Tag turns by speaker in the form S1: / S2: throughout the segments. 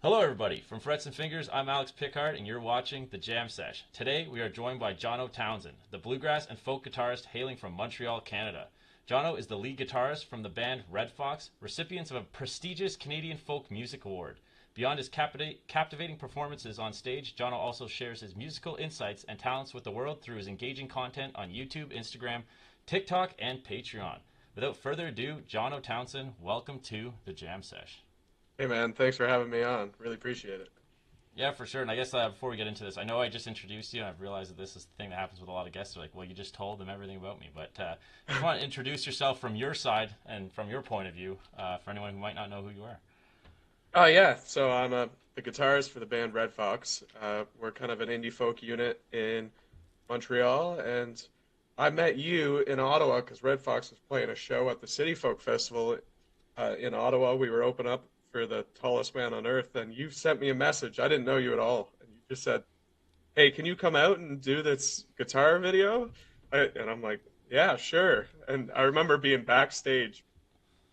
S1: Hello, everybody. From Frets and Fingers, I'm Alex Pickard, and you're watching the Jam Sesh. Today, we are joined by Jono Townsend, the bluegrass and folk guitarist hailing from Montreal, Canada. Jono is the lead guitarist from the band Red Fox, recipients of a prestigious Canadian Folk Music Award. Beyond his captivating performances on stage, Jono also shares his musical insights and talents with the world through his engaging content on YouTube, Instagram, TikTok, and Patreon. Without further ado, Jono Townsend, welcome to the Jam Sesh.
S2: Hey man, thanks for having me on. Really appreciate it.
S1: Yeah, for sure. And I guess before we get into this, I know I just introduced you, and I've realized that this is the thing that happens with a lot of guests. They're like, well, you just told them everything about me. But if you want to introduce yourself from your side and from your point of view, for anyone who might not know who you are.
S2: Oh yeah, so I'm the guitarist for the band Red Fox. We're kind of an indie folk unit in Montreal, and I met you in Ottawa because Red Fox was playing a show at the City Folk Festival in Ottawa. We were open up for the tallest man on earth, and you sent me a message. I didn't know you at all, and you just said, "Hey, can you come out and do this guitar video?" And I'm like, "Yeah, sure." And I remember being backstage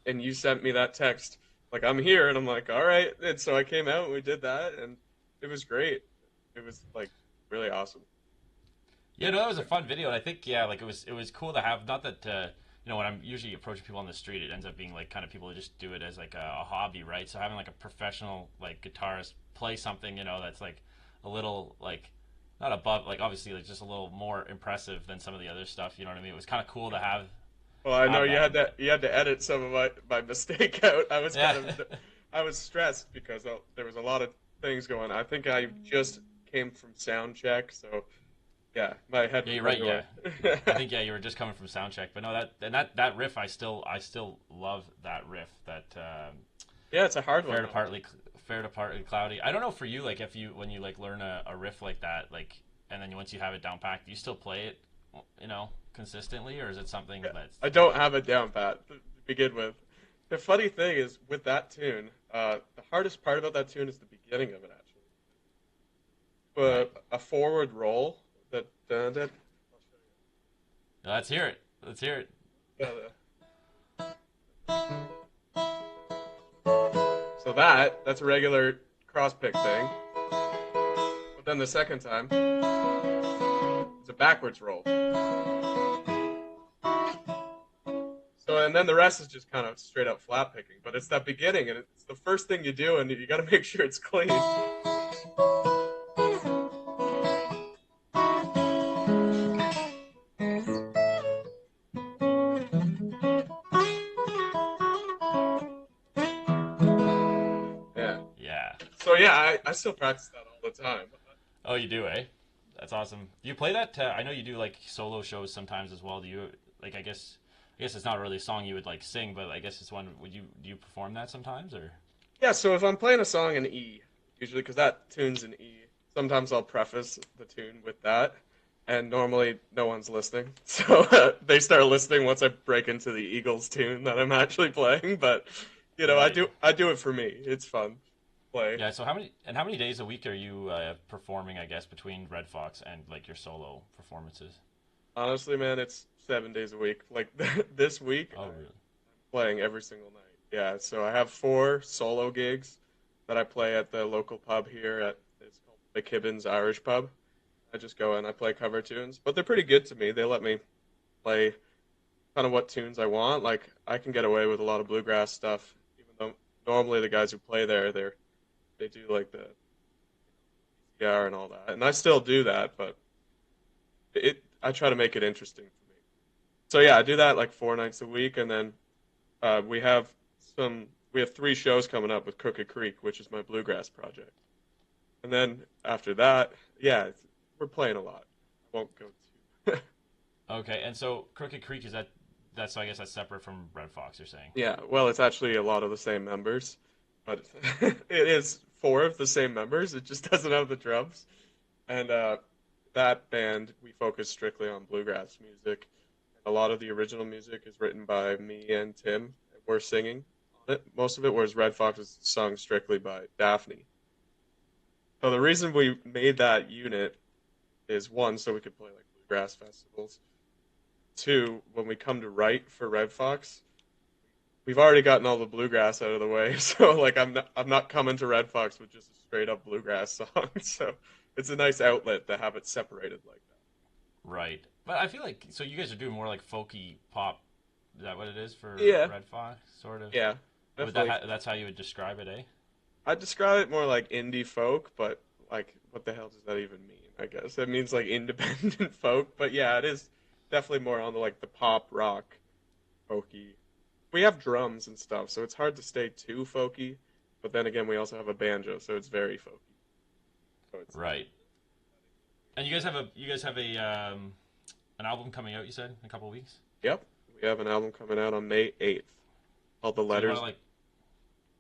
S2: and you sent me that text like I'm here, and I'm like, all right. And so I came out and we did that, and it was great. It was like really awesome.
S1: Yeah, no, that was a fun video, and I think like it was cool to have. Not that when I'm usually approaching people on the street, it ends up being like kind of people who just do it as like a hobby, right? So having like a professional like guitarist play something, that's like a little like not above, like obviously like just a little more impressive than some of the other stuff. You know what I mean? It was kind of cool to
S2: Well, I know
S1: have that.
S2: you had to edit some of my mistake out. I was
S1: Yeah.
S2: kind of I was stressed because there was a lot of things going. I think I just came from sound check, so yeah, my head
S1: Yeah,
S2: was
S1: you're right. Yeah,
S2: everywhere.
S1: I think you were just coming from soundcheck, but no, that riff, I still love that riff. That
S2: Yeah, it's a hard one
S1: fair to
S2: though.
S1: partly fair to partly cloudy. I don't know for you, like if you when you like learn a riff like that, like and then once you have it down packed, do you still play it, consistently, or is it something
S2: Yeah,
S1: that's
S2: I don't have it down pat to begin with. The funny thing is with that tune, the hardest part about that tune is the beginning of it actually.
S1: right?
S2: A forward roll that
S1: Let's hear it. Let's hear it.
S2: so that's a regular cross pick thing. But then the second time it's a backwards roll. So and then the rest is just kind of straight up flat picking. But it's that beginning, and it's the first thing you do, and you got to make sure it's clean. Yeah.
S1: Yeah.
S2: So yeah, I still practice that all the time.
S1: Oh, you do, eh? That's awesome. Do you play that? I know you do like solo shows sometimes as well. Do you like? I guess it's not really a song you would like sing, but I guess it's one. Would you do you perform that sometimes or?
S2: Yeah, so if I'm playing a song in E, usually because that tune's in E, sometimes I'll preface the tune with that, and normally no one's listening. So they start listening once I break into the Eagles tune that I'm actually playing. But
S1: Right.
S2: I do it for me. It's fun to play.
S1: Yeah. So how many days a week are you performing? I guess between Red Fox and like your solo performances.
S2: Honestly, man, it's 7 days a week. Like this week,
S1: Oh,
S2: I'm
S1: really?
S2: playing every single night. Yeah, so I have four solo gigs that I play at the local pub here at it's called McKibben's Irish Pub. I just go and I play cover tunes, but they're pretty good to me. They let me play kind of what tunes I want. Like I can get away with a lot of bluegrass stuff, even though normally the guys who play there they do like the PR and all that, and I still do that, but it I try to make it interesting for me. So yeah, I do that like 4 nights a week, and then we have we have three shows coming up with Crooked Creek, which is my bluegrass project, and then after that, yeah, we're playing a lot. I won't go too.
S1: Okay. And so Crooked Creek, is that's so I guess that's separate from Red Fox. You're saying.
S2: Yeah, well, it's actually a lot of the same members, but it is four of the same members. It just doesn't have the drums. And that band, we focus strictly on bluegrass music. A lot of the original music is written by me and Tim, and we're singing on it. Most of it, whereas Red Fox is sung strictly by Daphne. So the reason we made that unit is one, so we could play like bluegrass festivals. Two, when we come to write for Red Fox, we've already gotten all the bluegrass out of the way, so like I'm not coming to Red Fox with just a straight up bluegrass song. So it's a nice outlet to have it separated like
S1: Right. But I feel like so you guys are doing more like folky pop. Is that what it is
S2: that.
S1: for
S2: Yeah,
S1: Red Fox? Sort of.
S2: yeah,
S1: Would
S2: definitely.
S1: that's how you would describe it, eh?
S2: I'd describe it more like indie folk, but like what the hell does that even mean? I guess it means like independent folk, but yeah, it is definitely more on the like the pop rock folky. We have drums and stuff, so it's hard to stay too folky. But then again, we also have a banjo, so it's very folky. So it's
S1: Right. And you guys have a an album coming out. You said in a couple of weeks.
S2: yep. We have an album coming out on May 8th called The
S1: So you want to
S2: Letters.
S1: like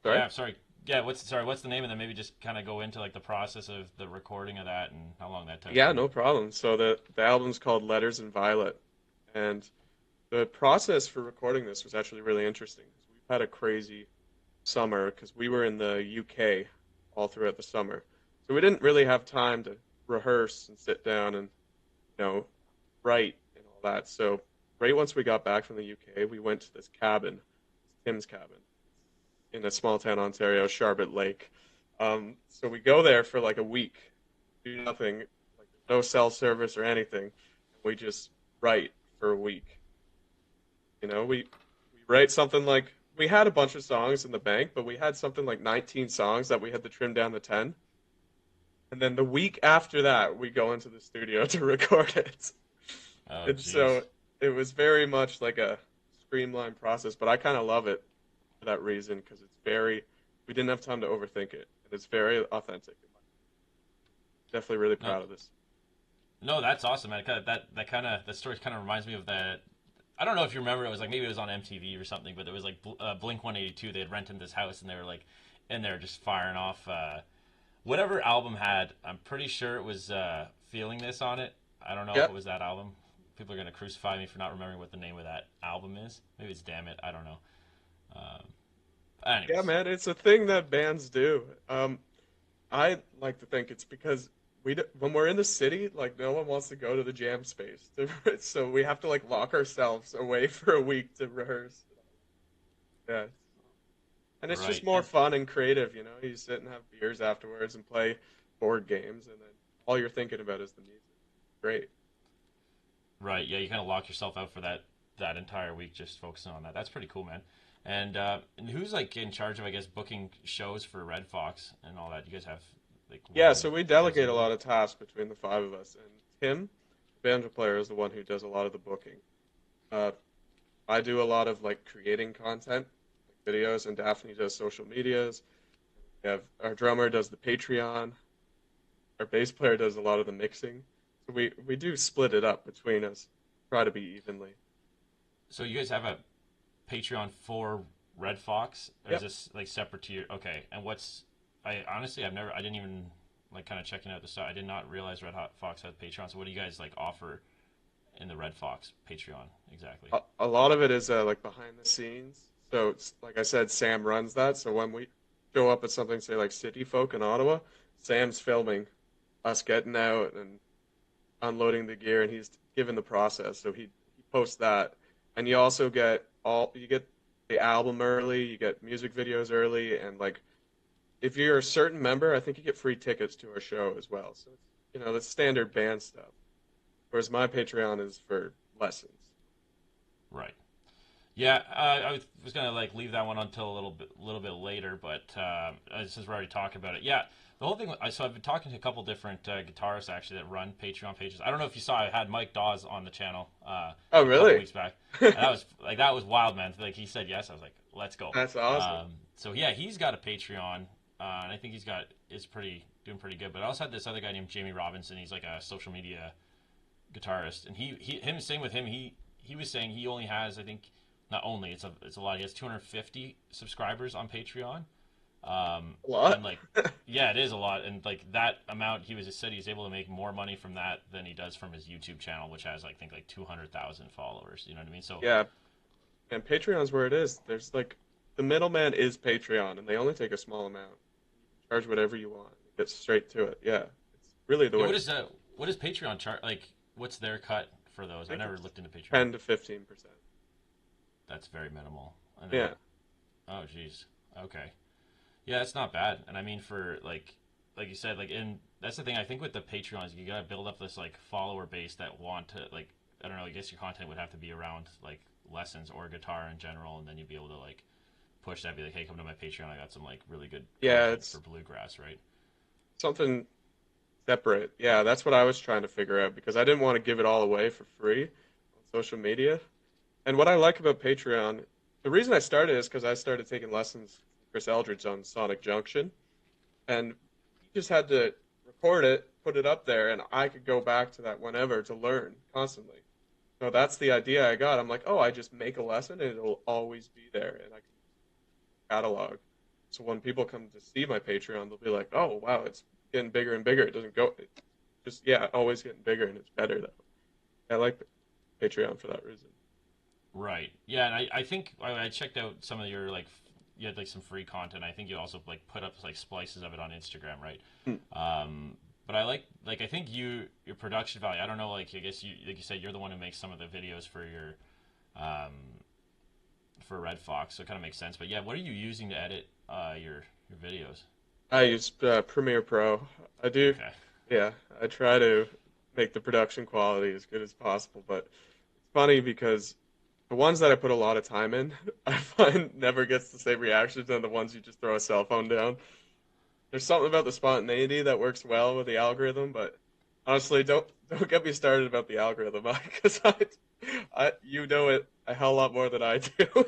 S2: Sorry?
S1: yeah sorry yeah what's the name and then maybe just kind of go into like the process of the recording of that and how long that took
S2: Yeah,
S1: and
S2: no problem. So the album's called Letters in Violet, and the process for recording this was actually really interesting. We've had a crazy summer because we were in the UK all throughout the summer. So we didn't really have time to rehearse and sit down and, write and all that. So right once we got back from the UK, we went to this cabin, Tim's cabin, in a small town, Ontario, Sharbot Lake. So we go there for like a week, do nothing, like no cell service or anything. We just write for a week. We write something like we had a bunch of songs in the bank, but we had something like 19 songs that we had to trim down to 10. And then the week after that, we go into the studio to record it.
S1: oh
S2: And
S1: jeez.
S2: so it was very much like a streamlined process, but I kind of love it for that reason because we didn't have time to overthink it. And it's very authentic. Definitely really
S1: No,
S2: proud of this.
S1: no, that's awesome, man. That story kind of reminds me of that. I don't know if you remember. It was like maybe it was on MTV or something, but it was like Blink 182. They had rented this house and they were like in there just firing off whatever album had. I'm pretty sure it was Feeling This on it. I don't know if it
S2: Yep.
S1: was that album. People are gonna crucify me for not remembering what the name of that album is. Maybe it's Damn It. I don't know. Um,
S2: Yeah,
S1: anyways,
S2: man, it's a thing that bands do. I like to think it's because when we're in the city, like no one wants to go to the jam space, so we have to like lock ourselves away for a week to rehearse. Yeah, and it's just
S1: right.
S2: more
S1: And
S2: fun and creative, you know. You sit and have beers afterwards and play board games, and then all you're thinking about is the music. Great.
S1: right, yeah, you kind of lock yourself out for that entire week just focusing on that. That's pretty cool, man. And who's like in charge of I guess booking shows for Red Fox and all that? You guys have like
S2: Yeah,
S1: one
S2: so we
S1: person
S2: delegate a
S1: doing
S2: lot
S1: it?
S2: of tasks between the five of us, and Tim, the banjo player, is the one who does a lot of the booking. Uh, I do a lot of like creating content, like videos, and Daphne does social medias. We have our drummer does the Patreon. Our bass player does a lot of the mixing. So we do split it up between us, try to be evenly.
S1: So you guys have a Patreon for Red Fox, or is
S2: Yep.
S1: this like separate to your? Okay, and what's? I honestly, I didn't even like kind of checking out the site. I did not realize Red Hot Fox had Patreon. So what do you guys like offer in the Red Fox Patreon exactly?
S2: A lot of it is like behind the scenes. So it's, like I said, Sam runs that. So when we show up at something, say like City Folk in Ottawa, Sam's filming us getting out and unloading the gear, and he's given the process. So he posts that, and you get the album early, you get music videos early, and like if you're a certain member, I think you get free tickets to our show as well. So it's the standard band stuff. Whereas my Patreon is for lessons.
S1: Right. Yeah, I was gonna like leave that one until a little bit later, but since we're already talking about it, yeah, the whole thing. So I've been talking to a couple different guitarists actually that run Patreon pages. I don't know if you saw, I had Mike Dawes on the channel
S2: Oh,
S1: a couple
S2: really?
S1: weeks back, and that was wild, man. Like he said yes, I was like, let's go.
S2: That's awesome.
S1: So yeah, he's got a Patreon, and I think is pretty doing pretty good. But I also had this other guy named Jamie Robinson. He's like a social media guitarist, and him same with him. He was saying he only has I think not only it's a lot. He has 250 subscribers on Patreon.
S2: A lot.
S1: And like yeah, it is a lot. And like that amount, he was just said he's able to make more money from that than he does from his YouTube channel, which has I think like 200,000 followers. You know what I mean? So
S2: Yeah, and Patreon's where it is. There's like the middleman is Patreon, and they only take a small amount. Charge whatever you want. Get straight to it. Yeah, it's really the
S1: yeah,
S2: way
S1: what
S2: to
S1: is
S2: go.
S1: what is Patreon chart like? What's their cut for those?
S2: I
S1: I
S2: think
S1: never
S2: it's
S1: looked into Patreon.
S2: 10 to 15%.
S1: That's very minimal. And then
S2: Yeah.
S1: Oh, geez. Okay. Yeah, that's not bad. And I mean, for like you said, like in that's the thing. I think with the Patreons, you gotta build up this like follower base that want to like I don't know. I guess your content would have to be around like lessons or guitar in general, and then you'd be able to like push that. Be like, hey, come to my Patreon. I got some like really good
S2: Yeah,
S1: content
S2: it's
S1: for bluegrass, right?
S2: something separate. Yeah, that's what I was trying to figure out because I didn't want to give it all away for free on social media. And what I like about Patreon, the reason I started is because I started taking lessons from Chris Eldridge on Sonic Junction, and he just had to record it, put it up there, and I could go back to that whenever to learn constantly. So that's the idea I got. I'm like, oh, I just make a lesson and it'll always be there, and I can catalog. So when people come to see my Patreon, they'll be like, oh, wow, it's getting bigger and bigger. It doesn't go, it just, yeah, always getting bigger, and it's better, though. I like Patreon for that reason.
S1: Right. Yeah, and I think I checked out some of your like you had like some free content. I think you also like put up like splices of it on Instagram, right?
S2: Hmm.
S1: But I like I think your production value. I don't know. Like I guess you like you said, you're the one who makes some of the videos um, for Red Fox, so it kind of makes sense. But yeah, what are you using to edit your videos?
S2: I use Premiere Pro. I do,
S1: Okay.
S2: yeah, I try to make the production quality as good as possible, but it's funny because the ones that I put a lot of time in, I find never gets the same reaction than the ones you just throw a cell phone down. There's something about the spontaneity that works well with the algorithm, but honestly, don't get me started about the algorithm because you know it a hell lot more than I do.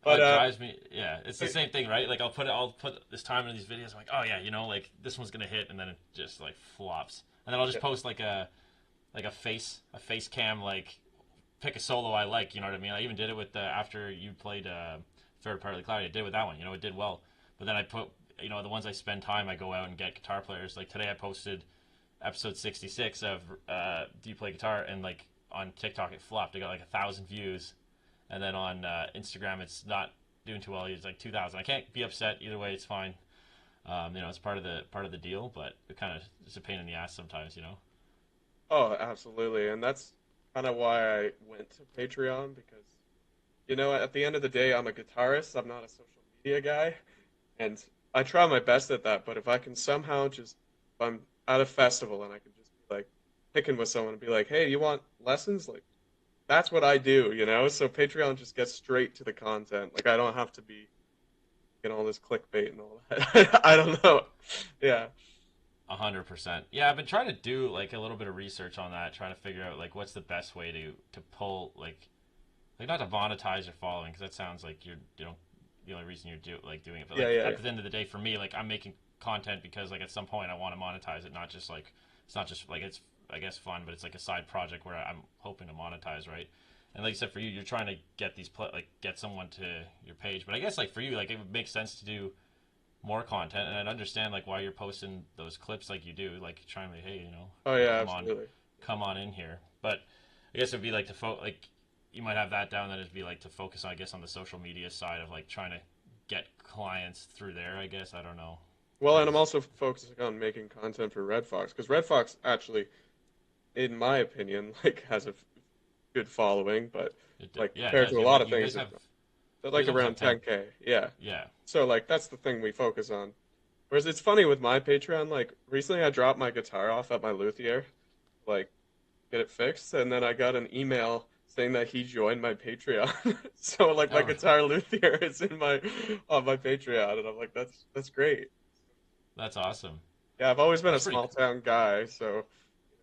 S2: But
S1: It drives me. Yeah, it's the same thing, right? Like I'll put this time in these videos. I'm like, oh yeah, like this one's gonna hit, and then it just like flops. And then I'll just
S2: yeah,
S1: post like a face cam like pick a solo I like. You know what I mean? I even did it with after you played Third Party Cloud. I did with that one. It did well. But then I put the ones I spend time. I go out and get guitar players. Like today, I posted episode 66 of Do You Play Guitar, and like on TikTok it flopped. It got like 1,000 views, and then on Instagram it's not doing too well. It's like 2,000. I can't be upset either way. It's fine. It's part of the deal, but it kind of it's a pain in the ass sometimes.
S2: oh, absolutely, and that's kind of why I went to Patreon because at the end of the day, I'm a guitarist. I'm not a social media guy, and I try my best at that. But if I can somehow if I'm at a festival and I can just be like picking with someone and be like, "Hey, you want lessons?" Like that's what I do. So Patreon just gets straight to the content. Like I don't have to be all this clickbait and all that. I don't know. Yeah.
S1: 100%. Yeah, I've been trying to do like a little bit of research on that, trying to figure out like what's the best way to pull like not to monetize your following because that sounds like you're the only reason you're doing it. But
S2: Yeah,
S1: like
S2: yeah,
S1: at the end of the day, for me, like I'm making content because like at some point I want to monetize it, not just like it's not just like it's I guess fun, but it's like a side project where I'm hoping to monetize, right? And like you said, for you, you're trying to get get someone to your page. But I guess like for you, like it would make sense to do more content, and I understand like why you're posting those clips like you do, like trying to hey,
S2: Oh
S1: hey,
S2: yeah, absolutely.
S1: come on in here. But I guess it'd be like like you might have that down. That it'd be like to focus, I guess, on the social media side of like trying to get clients through there. I guess I don't know
S2: Well, and I'm
S1: because
S2: also focusing on making content for Red Fox because Red Fox actually, in my opinion, like has a good following, but like
S1: yeah it
S2: compared
S1: does.
S2: to a lot of
S1: You
S2: things,
S1: guys have
S2: they're
S1: you
S2: like
S1: guys almost
S2: around
S1: have 10.
S2: 10K. Yeah.
S1: Yeah.
S2: So like that's the thing we focus on. Whereas it's funny with my Patreon, like recently I dropped my guitar off at my luthier, like get it fixed, and then I got an email saying that he joined my Patreon. So like my
S1: Oh,
S2: guitar luthier is in my on my Patreon, and I'm like that's great.
S1: that's awesome.
S2: Yeah, I've always been a
S1: That's pretty.
S2: small town guy, so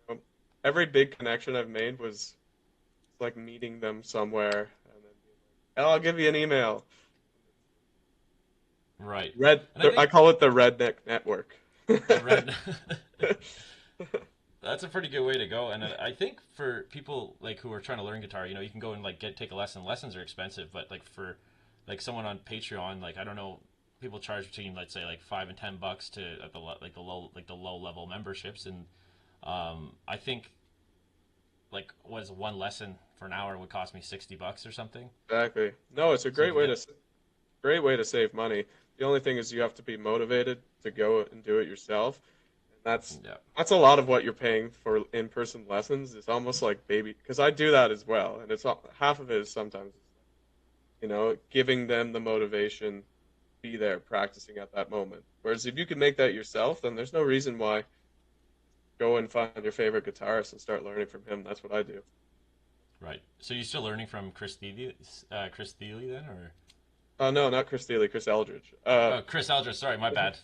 S2: um, every big connection I've made was like meeting them somewhere and then being like, "Oh, I'll give you an email."
S1: Right.
S2: Red,
S1: And I
S2: I
S1: think
S2: call it the Redneck Network.
S1: the red. That's a pretty good way to go, and I think for people like who are trying to learn guitar, you can go and like take a lesson. Lessons are expensive, but like for like someone on Patreon, like I don't know, people charge between let's say like $5 and $10 to at the low level memberships, and I think like what is one lesson for an hour would cost me $60 or something.
S2: Exactly. No, it's a
S1: So if you get
S2: great way to save money. The only thing is you have to be motivated to go and do it yourself. And
S1: yeah,
S2: that's a lot of what you're paying for in-person lessons. It's almost like baby because I do that as well, and half of it is sometimes giving them the motivation to be there practicing at that moment. Whereas if you can make that yourself, then there's no reason why go and find your favorite guitarist and start learning from him. That's what I do.
S1: Right. So you still learning from Chris Thiele then, or
S2: Oh no, not Chris Steele, Chris Eldridge.
S1: oh, Chris Aldridge? Sorry, my bad.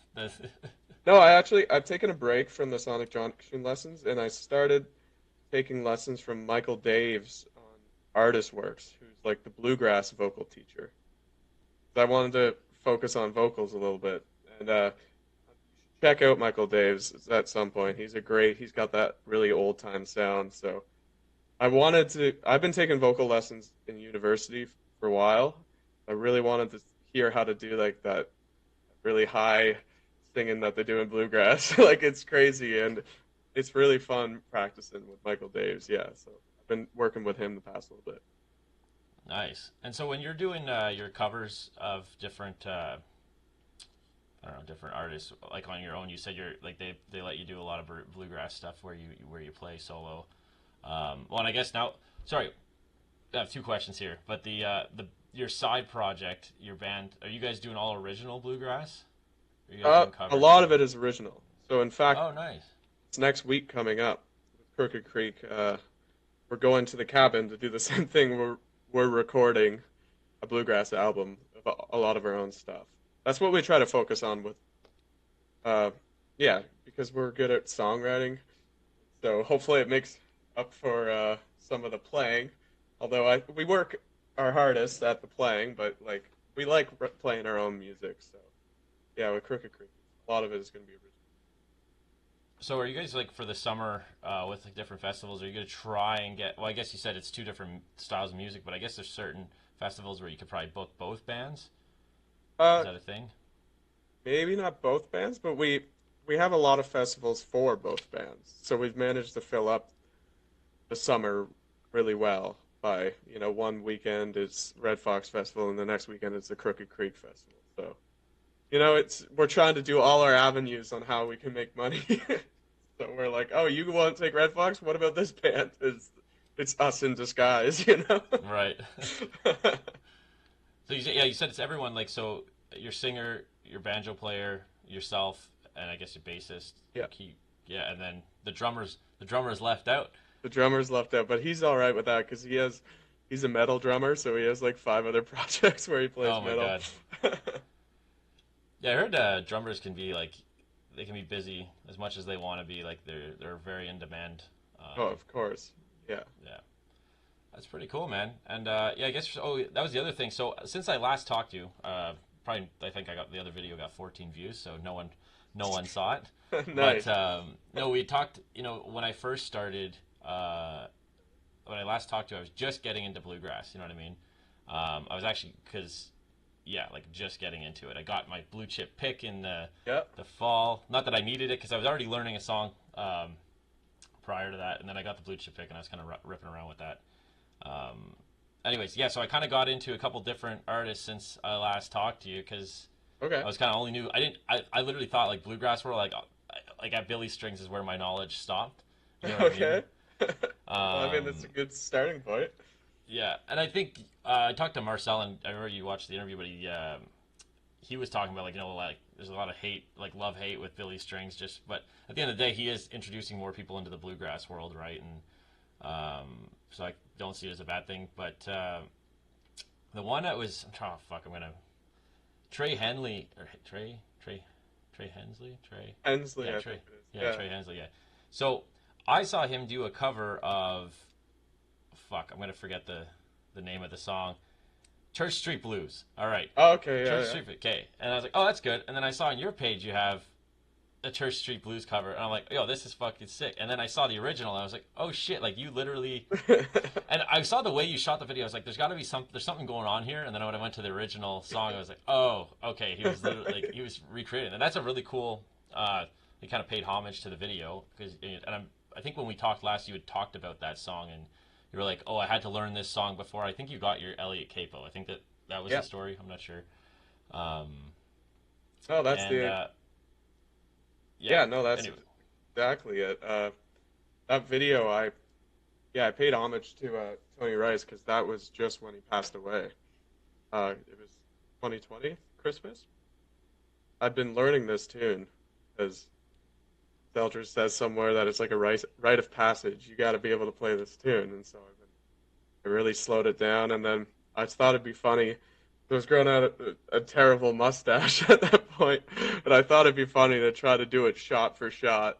S2: No, I've taken a break from the Sonic Junction lessons and I started taking lessons from Michael Daves on Artist Works, who's like the bluegrass vocal teacher. I wanted to focus on vocals a little bit, and check out Michael Daves at some point. He's got that really old time sound. So I've been taking vocal lessons in university for a while. I really wanted to hear how to do like that really high singing that they do in bluegrass. Like it's crazy, and it's really fun practicing with Michael Daves. Yeah, so I've been working with him the past little bit.
S1: Nice. And so when you're doing your covers of different, I don't know, different artists, like on your own, you said you're like they let you do a lot of bluegrass stuff where you play solo. Well, and I guess now, sorry, I have two questions here. But the your side project, your band, are you guys doing all original bluegrass? Are you guys doing
S2: A
S1: covers
S2: lot
S1: too?
S2: of it is original. So in fact,
S1: Oh, nice.
S2: it's next week coming up with Crooked Creek. We're going to the cabin to do the same thing. We're recording a bluegrass album of a lot of our own stuff. That's what we try to focus on with, uh, yeah, because we're good at songwriting. So hopefully it makes up for some of the playing. Although we work our hardest at the playing, but like we like playing our own music. So yeah, with Crooked Creek, a lot of it is going to be original.
S1: So are you guys like for the summer with like different festivals? Are you gonna try and get? Well, I guess you said it's two different styles of music, but I guess there's certain festivals where you could probably book both bands. Is
S2: Uh,
S1: that a thing?
S2: Maybe not both bands, but we have a lot of festivals for both bands. So we've managed to fill up the summer really well by, one weekend is Red Fox Festival and the next weekend is the Crooked Creek Festival. So, it's we're trying to do all our avenues on how we can make money. So we're like, oh, you want to take Red Fox? What about this band? It's us in disguise?
S1: Right. So you said it's everyone. Like so, your singer, your banjo player, yourself, and I guess your bassist,
S2: Yeah.
S1: yeah, and then the drummer's left out.
S2: The drummer's left out, but he's all right with that because he's a metal drummer, so he has like five other projects where he plays
S1: Oh my
S2: metal.
S1: god. Yeah, I heard drummers can be like they can be busy as much as they want to be. Like they're very in demand.
S2: Oh, of course. Yeah.
S1: Yeah, that's pretty cool, man. And yeah, I guess that was the other thing. So since I last talked to you, probably I think I got the other video got 14 views, so no one saw it. But
S2: Nice.
S1: no, we talked. When I first started, when I last talked to you, I was just getting into bluegrass. You know what I mean? I was actually because yeah, like just getting into it. I got my blue chip pick in
S2: Yep.
S1: the fall. Not that I needed it because I was already learning a song prior to that, and then I got the blue chip pick and I was kind of ripping around with that. Um, anyways, yeah, so I kind of got into a couple different artists since I last talked to you because
S2: Okay.
S1: I was kind of only new. I didn't. I literally thought like bluegrass were like at Billy Strings is where my knowledge stopped. You know what I mean?
S2: Okay. Well, I mean, that's a
S1: Um,
S2: good starting point.
S1: yeah, and I think I talked to Marcel, and I remember you watched the interview, but he was talking about like like there's a lot of hate, like love hate with Billy Strings. Just but at the end of the day, he is introducing more people into the bluegrass world, right? And so I don't see it as a bad thing. But the one that was I'm trying. Fuck, I'm gonna Trey Henley or Trey Hensley Trey.
S2: Hensley,
S1: Yeah,
S2: I
S1: Trey.
S2: think it is.
S1: Yeah,
S2: Yeah.
S1: Trey Hensley. Yeah. So I saw him do a cover of fuck. I'm gonna forget the name of the song. Church Street Blues. All right.
S2: Oh, okay. Yeah.
S1: Church
S2: Yeah.
S1: Street. Okay. And I was like, oh, that's good. And then I saw on your page you have a Church Street Blues cover, and I'm like, yo, this is fucking sick. And then I saw the original, and I was like, oh shit, like you literally. And I saw the way you shot the video. I was like, there's got to be there's something going on here. And then when I went to the original song, I was like, oh, okay, he was literally like he was recreating, and that's a really cool. He kind of paid homage to the video because, I think when we talked last, you had talked about that song, and you were like, oh, I had to learn this song before. I think you got your Elliot Capo. I think that was
S2: Yeah.
S1: the story. I'm not sure. Um,
S2: Oh, that's
S1: and
S2: the.
S1: yeah.
S2: Yeah. No, that's
S1: Anyway,
S2: exactly it. That video, I paid homage to Tony Rice because that was just when he passed away. It was 2020 Christmas. I've been learning this tune because Zelter says somewhere that it's like a rite of passage. You got to be able to play this tune, and so I really slowed it down, and then I thought it'd be funny. I was growing out a terrible mustache at that point, but I thought it'd be funny to try to do it shot for shot,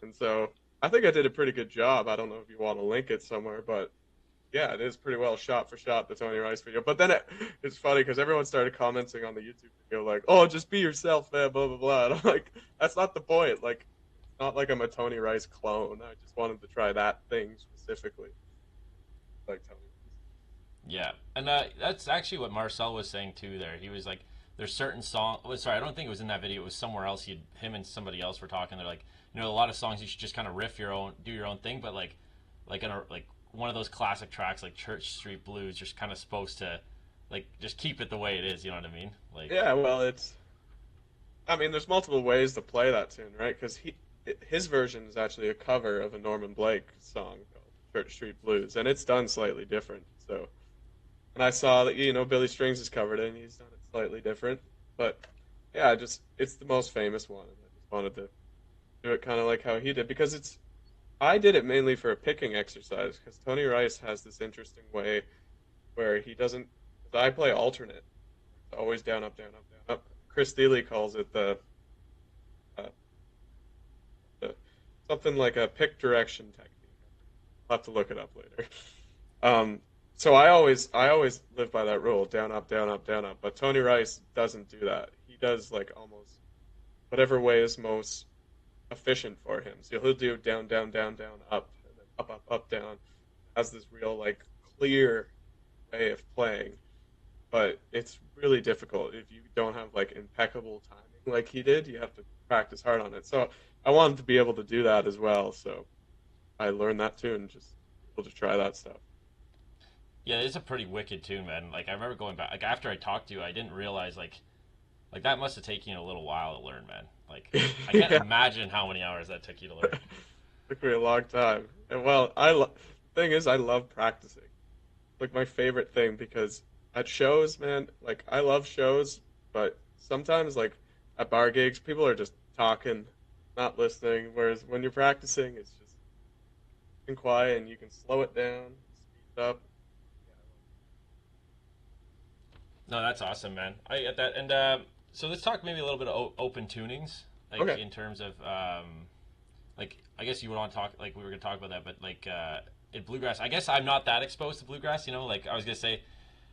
S2: and so I think I did a pretty good job. I don't know if you want to link it somewhere, but yeah, it is pretty well shot for shot, the Tony Rice video. But then it's funny because everyone started commenting on the YouTube video like, "Oh, just be yourself, man," blah blah blah. And I'm like, that's not the point. Like, it's not like I'm a Tony Rice clone. I just wanted to try that thing specifically, like Tony.
S1: Yeah, and that's actually what Marcel was saying too. There, he was like, "There's certain song." Oh, sorry, I don't think it was in that video. It was somewhere else. Him and somebody else were talking. They're like, a lot of songs you should just kind of riff your own, do your own thing. But like in a like one of those classic tracks like Church Street Blues, just kind of supposed to like just keep it the way it is. You know what I mean? Like,
S2: Yeah, well, I mean, there's multiple ways to play that tune, right? Because his version is actually a cover of a Norman Blake song called Church Street Blues, and it's done slightly different. So, and I saw that Billy Strings has covered it, and he's done it slightly different. But yeah, just it's the most famous one, and I just wanted to do it kind of like how he did because I did it mainly for a picking exercise because Tony Rice has this interesting way where he doesn't. I play alternate, always down up down up down up. Chris Thiele calls it uh, the something like a pick direction technique. I'll have to look it up later. Um, so I always live by that rule, down up down up down up. But Tony Rice doesn't do that. He does like almost whatever way is most efficient for him. So he'll do down down down down up and then up up up down. Has this real like clear way of playing, but it's really difficult if you don't have like impeccable timing like he did. You have to practice hard on it. So I wanted to be able to do that as well. So I learned that too and just able to try that stuff.
S1: yeah, it's a pretty wicked tune, man. Like I remember going back, like after I talked to you, I didn't realize like that must have taken you a little while to learn, man. Like I can't
S2: Yeah,
S1: imagine how many hours that took you to learn.
S2: took me a long time. And well, thing is, I love practicing. Like my favorite thing because at shows, man, like I love shows, but sometimes like at bar gigs, people are just talking, not listening. Whereas when you're practicing, it's just being quiet and you can slow it down, speed it up.
S1: No, that's awesome, man. I get that. And so let's talk maybe a little bit of open tunings, like
S2: Okay.
S1: in terms of like I guess you would want to talk like we were gonna talk about that, but like in bluegrass, I guess I'm not that exposed to bluegrass. Like I was gonna say,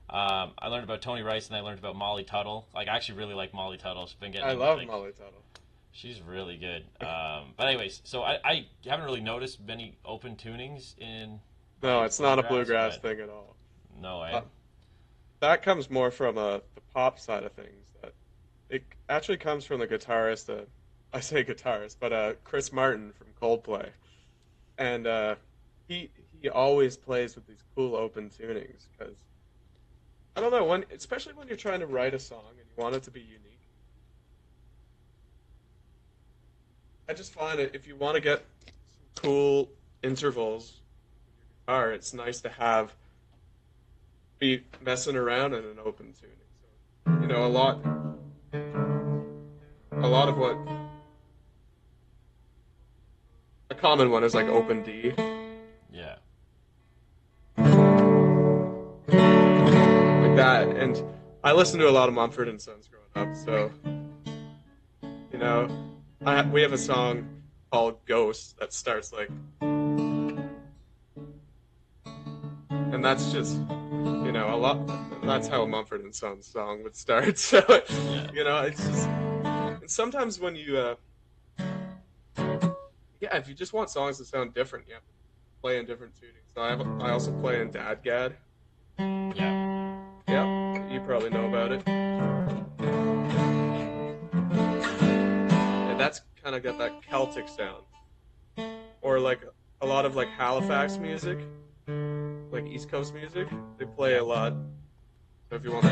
S1: I learned about Tony Rice and I learned about Molly Tuttle. Like I actually really like Molly Tuttle. She's been getting
S2: I
S1: into
S2: love
S1: like
S2: Molly Tuttle.
S1: she's really good. But anyways, so I haven't really noticed many open tunings in
S2: No,
S1: like
S2: it's not a
S1: bluegrass,
S2: bluegrass
S1: but
S2: thing at all.
S1: no way.
S2: Uh, that comes more from the pop side of things. That it actually comes from the guitarist. I say guitarist, but Chris Martin from Coldplay, and he always plays with these cool open tunings because I don't know when, especially when you're trying to write a song and you want it to be unique. I just find it if you want to get some cool intervals with your guitar, it's nice to have be messing around in an open tuning. So a lot of what a common one is like open D,
S1: Yeah.
S2: like that. And I listened to a lot of Mumford and Sons growing up, so you know, we have a song called "Ghost" that starts like, and that's just a lot. That's how a Mumford and Sons song would start. So
S1: Yeah.
S2: it's just. And sometimes when yeah, if you just want songs to sound different, you have to play in different tunings. So I also play in Dadgad.
S1: Yeah.
S2: Yeah, you probably know about it. And that's kind of got that Celtic sound, or like a lot of like Halifax music, like East Coast music. They play
S1: Yeah.
S2: a lot. So if you want to,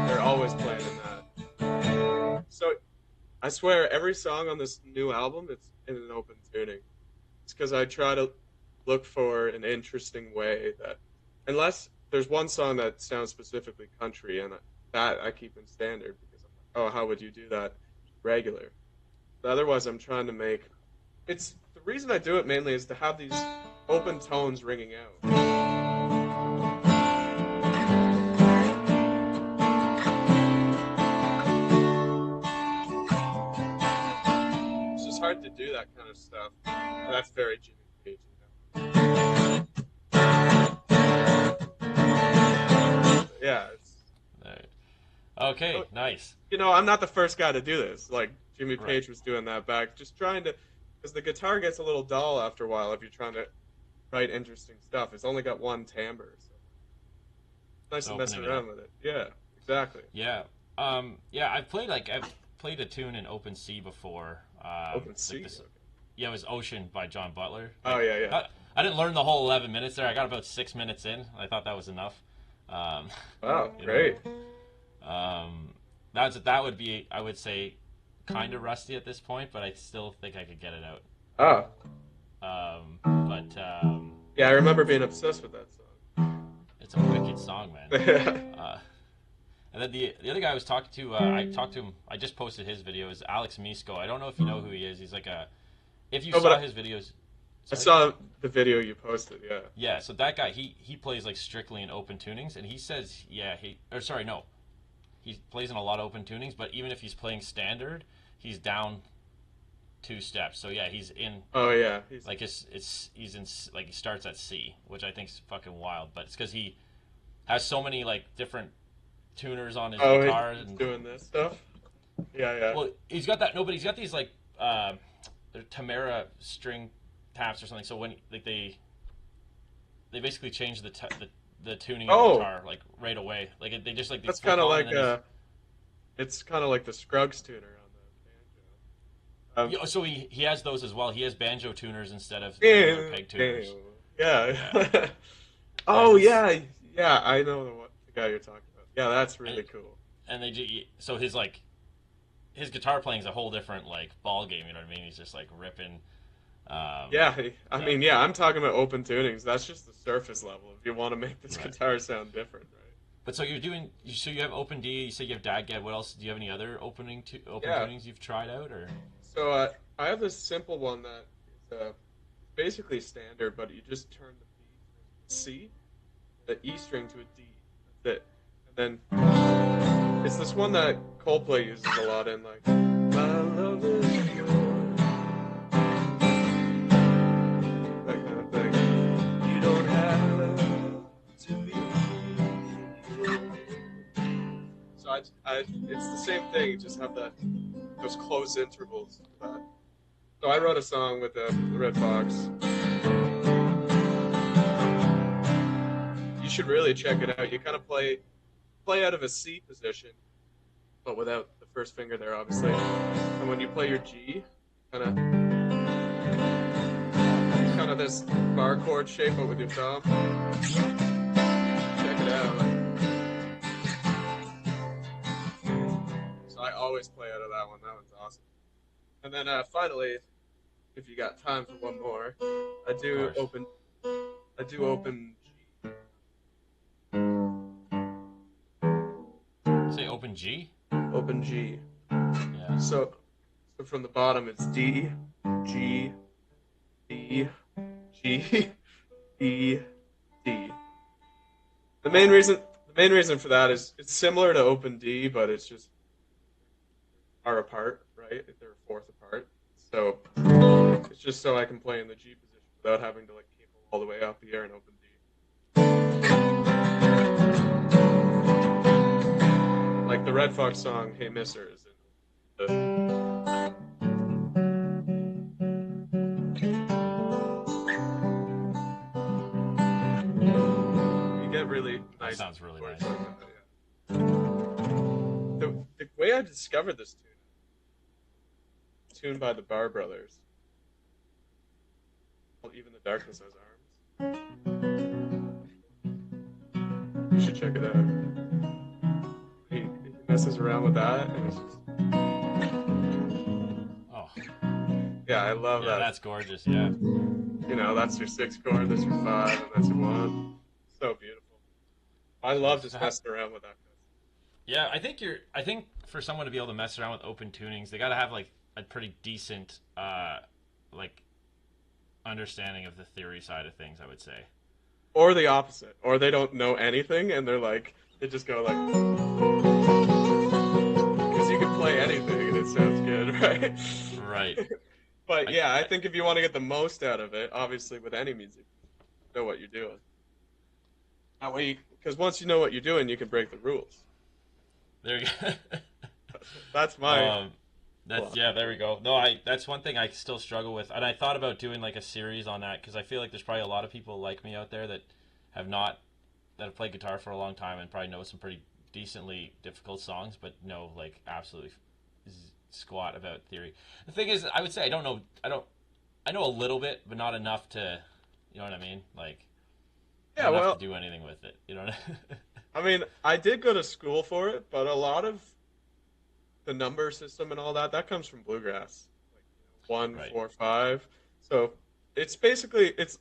S2: they're always playing in that. So I swear, every song on this new album, it's in an open tuning. It's because look for an interesting way that, unless there's one song that sounds specifically country, and that I keep in standard because I'm like, oh, how would you do that regular? But otherwise, I'm trying to make. It's the reason I do it mainly is to have these open tones ringing out. It's just hard to do that kind of stuff. And that's very Jimmy Page, Yeah, it's.
S1: Right. Okay,
S2: Oh,
S1: nice.
S2: I'm not the first guy to do this. Like Jimmy
S1: Right.
S2: Page was doing that back, just trying to, because the guitar gets a little dull after a while if you're trying to write interesting stuff. It's only got one timbre, so it's nice
S1: So
S2: to mess
S1: opening it up.
S2: around with it. Yeah, exactly.
S1: Yeah. Yeah, I've played a tune in open C before.
S2: Open
S1: Like
S2: C.
S1: this
S2: Okay.
S1: Yeah, it was Ocean by John Butler.
S2: Oh yeah, yeah.
S1: I didn't learn the whole 11 minutes there. I got about 6 minutes in. I thought that was enough. Um,
S2: Wow,
S1: you know,
S2: great.
S1: that would be, I would say, kind of rusty at this point, but I still think I could get it out.
S2: Oh,
S1: But
S2: yeah, I remember being obsessed with that
S1: it's a wicked song, man.
S2: song.
S1: And then the other guy I was talking to, I talked to him. I just posted his video. Is Alex Misko. I don't know if you know who he is. He's like a. If you
S2: Oh,
S1: saw
S2: but
S1: his videos,
S2: I
S1: sorry?
S2: saw the video you posted. Yeah.
S1: Yeah. So that guy, he plays like strictly in open tunings, and he says, yeah, no, he plays in a lot of open tunings. But even if he's playing standard, he's down 2 steps. So yeah, he's in
S2: Oh yeah.
S1: like he's in like he starts at C, which I think is fucking wild. But it's because he has so many like different tuners on his
S2: Oh,
S1: guitar
S2: he's
S1: and
S2: doing this stuff. Yeah, yeah.
S1: well, he's got that. No, but he's got these like they're Tamara string taps or something. So when like they basically change the tuning of the
S2: Oh,
S1: guitar like right away. Like they just like they
S2: that's
S1: flip
S2: kind of
S1: on
S2: like
S1: and then
S2: it's kind of like the Scruggs tuner on the banjo.
S1: yeah, so he has those as well. He has banjo tuners instead of regular
S2: Yeah,
S1: peg tuners. Yeah,
S2: yeah.
S1: yeah,
S2: Oh yeah, yeah. I know the guy you're talking about. Yeah, that's really
S1: and
S2: cool.
S1: and so his guitar playing is a whole different like ball game. You know what I mean? He's just like ripping.
S2: Yeah, I
S1: Yeah.
S2: mean, yeah, I'm talking about open tunings. That's just the surface level. If you want to make this
S1: Right.
S2: guitar sound different, right?
S1: But so so you have open D. You say you have DAG. What else? Do you have any other open
S2: Yeah.
S1: tunings you've tried out or?
S2: So I have this simple one that is basically standard, but you just turn the B from C, the E string to a D. That's it. And then it's this one that Coldplay uses a lot in, like, my love is yours, that kind of thing. You don't have to be. So it's the same thing. You just have those closed intervals. So I wrote a song with the Red Fox. You should really check it out. You kind of play out of a C position, but without the first finger there, obviously. And when you play your G, kind of this bar chord shape, but with your thumb. Check it out. So I always play out of that one. That one's awesome. And then finally, if you got time for one more, I do
S1: Of course.
S2: open G.
S1: Say open G.
S2: Open G.
S1: Yeah.
S2: So from the bottom it's D, G, D, G, E, D. The main reason for that is it's similar to open D, but it's just are apart, right? They're a fourth apart. So it's just so I can play in the G position without having to like cable all the way out the air and open D. Like the Red Fox song "Hey Mister" is in the. You get really
S1: That
S2: nice.
S1: sounds really
S2: chords
S1: nice.
S2: like that, yeah. The way I discovered this tune by the Bar Brothers, called "Even the Darkness Has Arms." You should check it out. He messes around with that, and it's just
S1: Oh,
S2: yeah, I love
S1: yeah,
S2: that.
S1: that's gorgeous. Yeah.
S2: that's your 6 chord, that's your 5, and that's your 1. So beautiful. I love
S1: Nice.
S2: just messing around with that.
S1: Yeah, I think for someone to be able to mess around with open tunings, they got to have like a pretty decent like understanding of the theory side of things, I would say.
S2: Or the opposite, or they don't know anything, and they're like, they just go like, because you can play anything and it sounds good, right?
S1: Right.
S2: But
S1: I,
S2: yeah, I
S1: I
S2: think if you want to get the most out of it, obviously with any music, you know what you're doing. That way, because once you know what you're doing, you can break the rules.
S1: there you go.
S2: That's my
S1: That's yeah, there we
S2: philosophy.
S1: go. No, I that's one thing I still struggle with, and I thought about doing like a series on that because I feel like there's probably a lot of people like me out there that have not that have played guitar for a long time and probably know some pretty decently difficult songs, but know like absolutely squat about theory. The thing is, I would say I know a little bit, but not enough to, you know what I mean? Like not
S2: Yeah,
S1: enough to
S2: well,
S1: do anything with it. You know what I
S2: I mean, I did go to school for it, but a lot of the number system and all that comes from bluegrass, like one,
S1: Right.
S2: 4, 5. So it's basically it's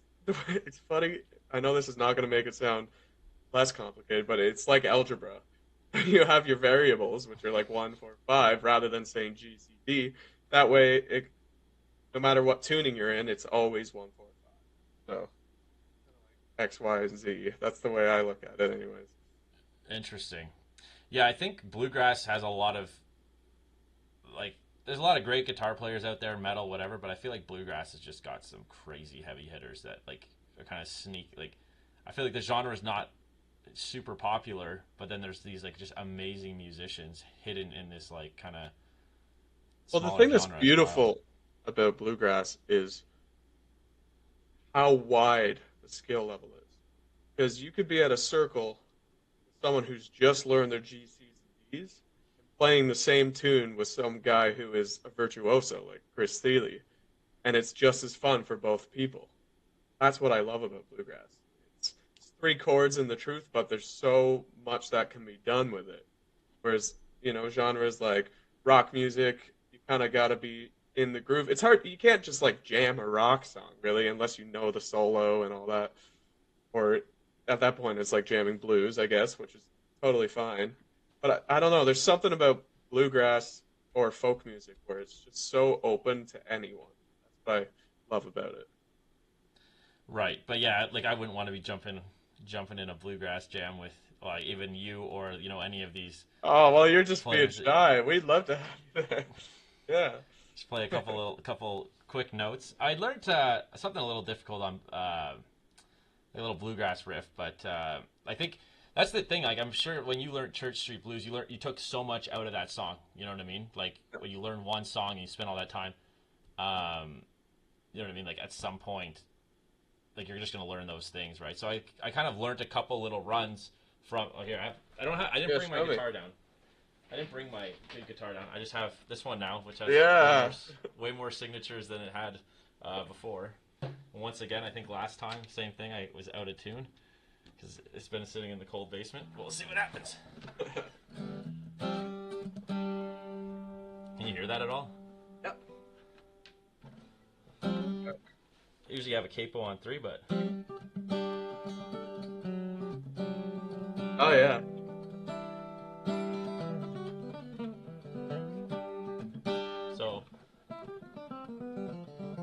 S2: funny. I know this is not going to make it sound less complicated, but it's like algebra. You have your variables, which are like 1, 4, 5, rather than saying G, C, D. That way, no matter what tuning you're in, it's always 1, 4, 5. So X, Y, and Z. That's the way I look at it, anyways.
S1: Interesting. Yeah, I think bluegrass has a lot of like there's a lot of great guitar players out there, metal, whatever, but I feel like bluegrass has just got some crazy heavy hitters that like are kind of sneak. Like, I feel like the genre is not super popular, but then there's these like just amazing musicians hidden in this like kind of
S2: Well, the
S1: smaller
S2: thing that's
S1: genre. It's wild.
S2: beautiful about bluegrass is how wide the skill level is. Because you could be at a circle with someone who's just learned their G, C's, and D's, playing the same tune with some guy who is a virtuoso like Chris Thile, and it's just as fun for both people. That's what I love about bluegrass. It's 3 chords in the truth, but there's so much that can be done with it. Whereas, genres like rock music, you kind of got to be in the groove. It's hard. You can't just like jam a rock song, really, unless you know the solo and all that. Or at that point, it's like jamming blues, I guess, which is totally fine. But I don't know. There's something about bluegrass or folk music where it's just so open to anyone. That's what I love about it.
S1: Right, but yeah, like I wouldn't want to be jumping in a bluegrass jam with like even you or any of these
S2: Oh, well, you're just being
S1: players.
S2: shy. We'd love to have you there. Yeah.
S1: Just play a couple quick notes. I learned something a little difficult on a little bluegrass riff, but I think that's the thing. Like I'm sure when you learned Church Street Blues, you took so much out of that song. You know what I mean? Like when you learn one song and you spend all that time, um, you know what I mean? Like at some point, like you're just gonna learn those things, right? So I kind of learned a couple little runs from. Oh, here I didn't
S2: Yeah,
S1: bring my
S2: show me.
S1: guitar down. I didn't bring my big guitar down. I just have this one now, which has
S2: Yeah.
S1: way more signatures than it had before. And once again, I think last time, same thing. I was out of tune because it's been sitting in the cold basement. We'll see what happens. Can you hear that at all?
S2: Yep.
S1: I usually have a capo on 3, but
S2: Oh yeah.
S1: so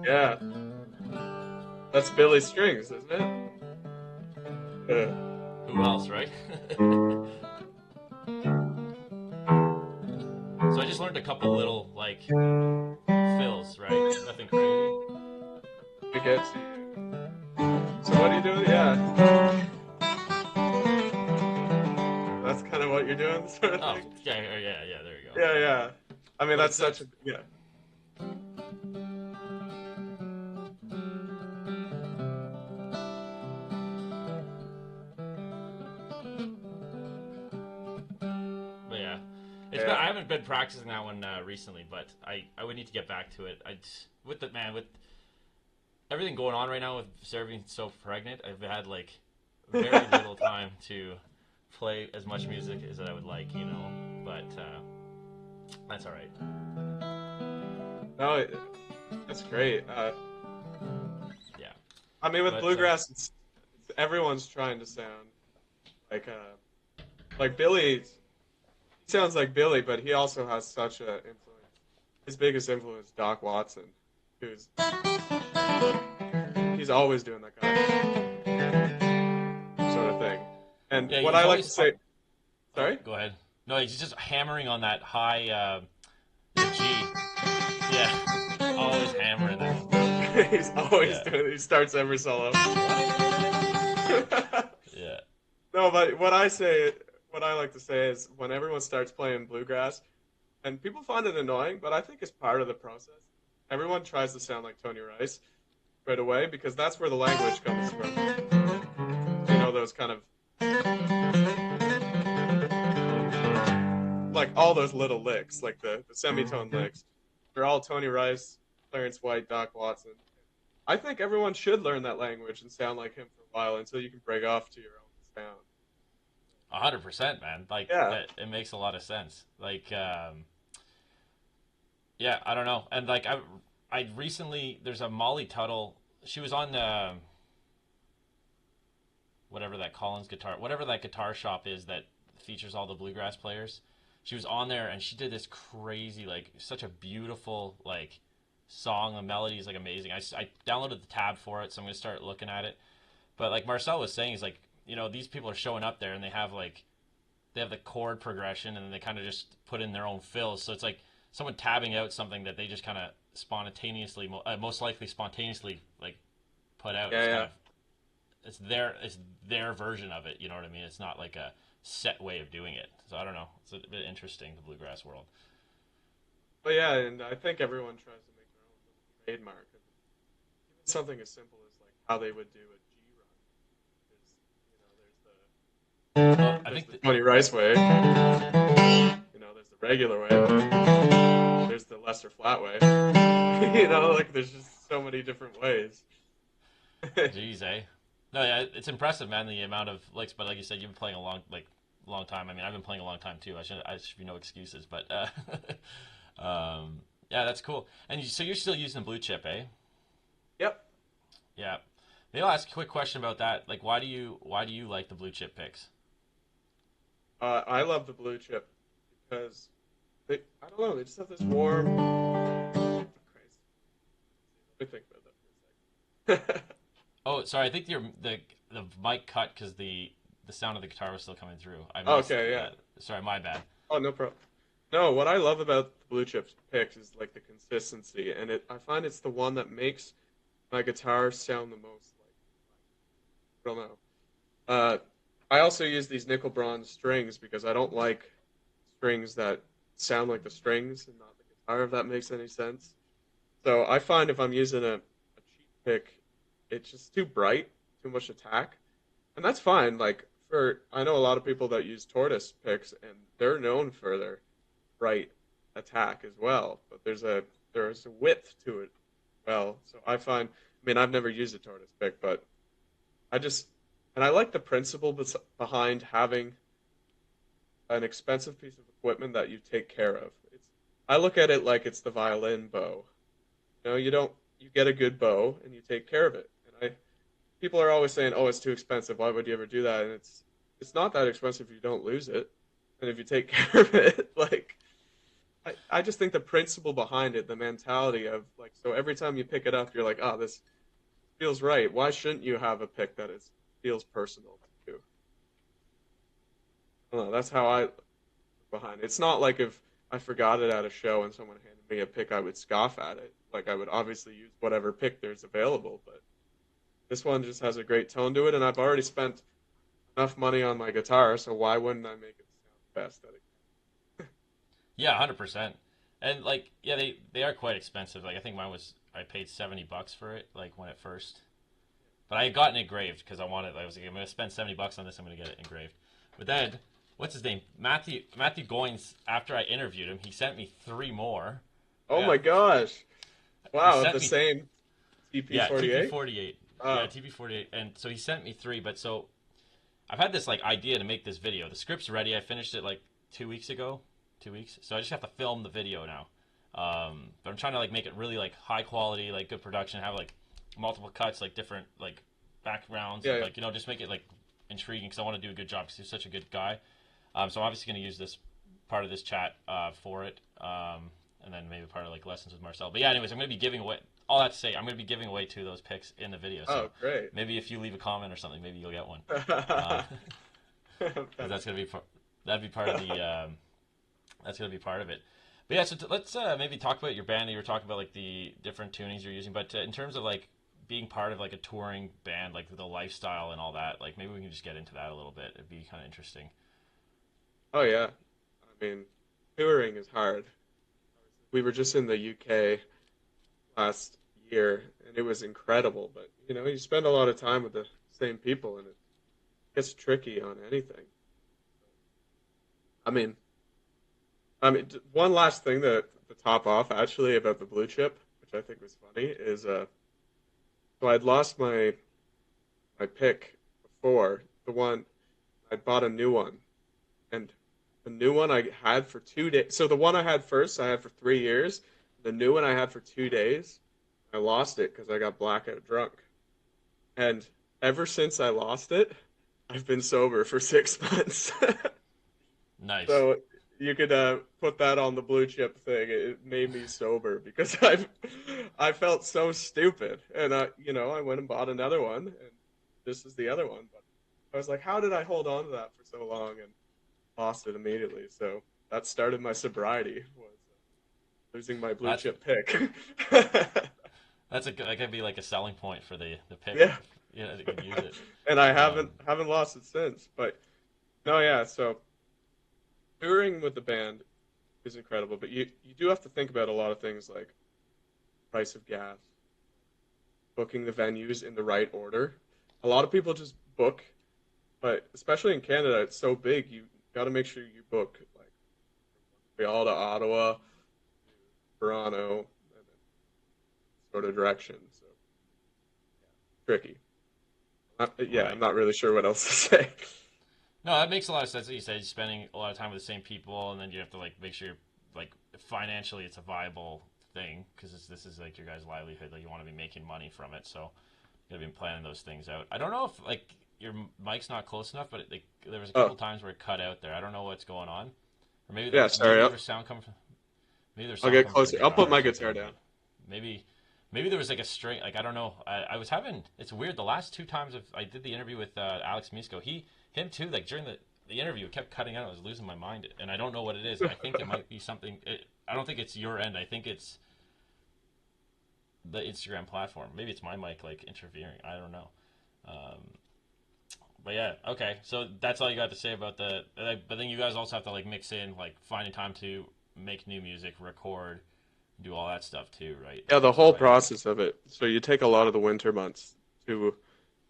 S2: Yeah. That's Billy Strings, isn't it? Yeah.
S1: who else, right? So I just learned a couple little like fills, right? Nothing crazy.
S2: We get to you. So what are you doing? Yeah. That's kind of what you're doing, sort of
S1: Oh
S2: thing.
S1: yeah. There you go.
S2: Yeah, yeah. I mean,
S1: But
S2: that's
S1: it's
S2: such
S1: that's
S2: a yeah.
S1: But yeah,
S2: Yeah.
S1: I haven't been practicing that one recently, but I would need to get back to it. With the man with everything going on right now with Sarah being so pregnant, I've had like very little time to play as much music as I would like, But that's all right.
S2: No, that's great.
S1: Yeah.
S2: I mean, with
S1: But
S2: bluegrass, everyone's trying to sound like Billy. He sounds like Billy, but he also has such a influence. His biggest influence, Doc Watson, who's he's always doing that sort of thing. And
S1: yeah,
S2: what
S1: he's
S2: I like
S1: always.
S2: to say,
S1: Oh,
S2: sorry,
S1: go ahead. No, he's just hammering on that high, the G. Yeah, always hammering that one.
S2: he's always
S1: Yeah,
S2: doing it. He starts every solo.
S1: yeah.
S2: No, but what I like to say is when everyone starts playing bluegrass, and people find it annoying, but I think it's part of the process. Everyone tries to sound like Tony Rice right away because that's where the language comes from. You know, those kind of like all those little licks, like the semitone licks. They're all Tony Rice, Clarence White, Doc Watson. I think everyone should learn that language and sound like him for a while until you can break off to your own sound.
S1: 100%, man. Like
S2: Yeah.
S1: that, it makes a lot of sense. Like, yeah, I don't know. And like, I recently there's a Molly Tuttle. She was on whatever that Collins guitar, whatever that guitar shop is that features all the bluegrass players. She was on there and she did this crazy, like, such a beautiful, like, song. The melody is like amazing. I downloaded the tab for it, so I'm gonna start looking at it. But like Marcel was saying, he's like, these people are showing up there and they have the chord progression and then they kind of just put in their own fills. So it's like someone tabbing out something that they just kind of spontaneously, most likely spontaneously, like put out.
S2: Yeah,
S1: It's kind
S2: yeah.
S1: of it's their version of it. You know what I mean? It's not like a set way of doing it. So I don't know. It's a bit interesting, the bluegrass world.
S2: But yeah, and I think everyone tries to make their own little trademark. Even something as simple as like how they would do a G run. Is
S1: Well, I
S2: there's
S1: think
S2: the
S1: that
S2: Tony Rice way. There's the regular way. There's the lesser flat way. Like there's just so many different ways.
S1: geez, eh? No, yeah, it's impressive, man. The amount of licks, but like you said, you've been playing a long time. I mean, I've been playing a long time too. I should be no excuses, but yeah, that's cool. And so you're still using the blue chip, eh?
S2: Yep.
S1: Yeah. Maybe I'll ask a quick question about that. Like, why do you like the blue chip picks?
S2: I love the blue chip because I don't know, they just have this warm. Oh, Christ. Let me think about that for a second.
S1: Oh, sorry. I think the mic cut because the sound of the guitar was still coming through. I missed
S2: Okay, yeah.
S1: that. Sorry, my bad.
S2: Oh, no problem. No, what I love about the blue chips picks is like the consistency, and I find it's the one that makes my guitar sound the most like I don't know. Uh, I also use these nickel bronze strings because I don't like strings that sound like the strings and not the guitar, if that makes any sense. So I find if I'm using a cheap pick, it's just too bright, too much attack, and that's fine. Like I know a lot of people that use tortoise picks, and they're known for their bright attack as well. But there's a width to it. Well, so I find. I mean, I've never used a tortoise pick, but I just and I like the principle behind having an expensive piece of equipment that you take care of. I look at it like it's the violin bow. You get a good bow and you take care of it. And people are always saying, "Oh, it's too expensive. Why would you ever do that?" And it's not that expensive if you don't lose it, and if you take care of it. Like I just think the principle behind it, the mentality of like, so every time you pick it up, you're like, "Oh, this feels right. Why shouldn't you have a pick that is feels personal to you?" I don't know. That's how I look behind it. It's not like if I forgot it at a show and someone handed me a pick, I would scoff at it. Like I would obviously use whatever pick there's available, but this one just has a great tone to it, and I've already spent enough money on my guitar, so why wouldn't I make it sound best that it
S1: Yeah, 100%. And like, yeah, they are quite expensive. Like, I think I paid $70 for it, like when it first. But I had gotten it engraved because I was like, I'm gonna spend $70 on this. I'm gonna get it engraved. But then, what's his name? Matthew Goins. After I interviewed him, he sent me three more. I
S2: Oh
S1: got.
S2: my gosh.
S1: He
S2: Wow,
S1: sent
S2: the
S1: me.
S2: same
S1: Yeah,
S2: TP48?
S1: TP48. Yeah,
S2: Oh,
S1: TP48. And so he sent me three. But so I've had this like idea to make this video. The script's ready. I finished it like 2 weeks ago. 2 weeks. So I just have to film the video now. But I'm trying to like make it really like high quality, like good production. Have like multiple cuts, like different like backgrounds,
S2: Yeah,
S1: and
S2: yeah.
S1: like just make it like intriguing because I want to do a good job because he's such a good guy. So I'm obviously going to use this part of this chat for it, and then maybe part of like lessons with Marcel. But yeah, anyways, I'm going to be giving away all that to say. I'm going to be giving away two of those picks in the video. So
S2: Oh, great.
S1: maybe if you leave a comment or something, maybe you'll get one. Uh, because that's going to be that'd be part of the that's going to be part of it. But yeah, so let's maybe talk about your band. You were talking about like the different tunings you're using, but in terms of like being part of like a touring band, like the lifestyle and all that, like maybe we can just get into that a little bit. It'd be kind of interesting.
S2: Oh yeah. I mean, touring is hard. We were just in the UK last year, and it was incredible. But you spend a lot of time with the same people, and it gets tricky on anything. I mean, one last thing to top off actually about the blue chip, which I think was funny, is so I'd lost my pick before the one I bought a new one, and the new one I had for 2 days. So the one I had first, I had for 3 years. The new one I had for 2 days. I lost it because I got blackout drunk. And ever since I lost it, I've been sober for 6 months.
S1: Nice.
S2: So you could put that on the blue chip thing. It made me sober because I felt so stupid, and I went and bought another one, and this is the other one. But I was like, how did I hold on to that for so long and lost it immediately? So that started my sobriety was losing my blue
S1: That's
S2: chip pick.
S1: that could be like a selling point for the pick.
S2: Yeah,
S1: Yeah, you could use it.
S2: and I
S1: Um,
S2: haven't lost it since. But no, yeah. So touring with the band is incredible, but you do have to think about a lot of things like price of gas, booking the venues in the right order. A lot of people just book, but especially in Canada, it's so big. You got to make sure you book like Montreal to Ottawa, Toronto, and then sort of direction. So tricky. Yeah, I'm
S1: right.
S2: not really sure what else to say.
S1: No, that makes a lot of sense. That you said spending a lot of time with the same people, and then you have to like make sure like financially it's a viable thing because this is like your guys' livelihood. Like you want to be making money from it, so you gotta be planning those things out. I don't know if like your mic's not close enough, but like there was a
S2: Oh,
S1: couple times where it cut out there. I don't know what's going on, or
S2: yeah,
S1: maybe
S2: sorry.
S1: there was sound coming from
S2: I'll get
S1: the
S2: closer. I'll put
S1: guitar or
S2: my guitar
S1: something,
S2: down.
S1: but maybe there was like a string. Like I don't know. I was having. It's weird. The last two times I did the interview with Alex Misko, him too. Like during the interview, it kept cutting out. I was losing my mind, and I don't know what it is. I think it might be something. I don't think it's your end. I think it's the Instagram platform. Maybe it's my mic like interfering. I don't know. Um, but yeah, okay. So that's all you got to say about the. But then you guys also have to like mix in like finding time to make new music, record, do all that stuff too, right?
S2: Yeah,
S1: Like
S2: the
S1: with the
S2: whole
S1: writing.
S2: process of it. So you take a lot of the winter months to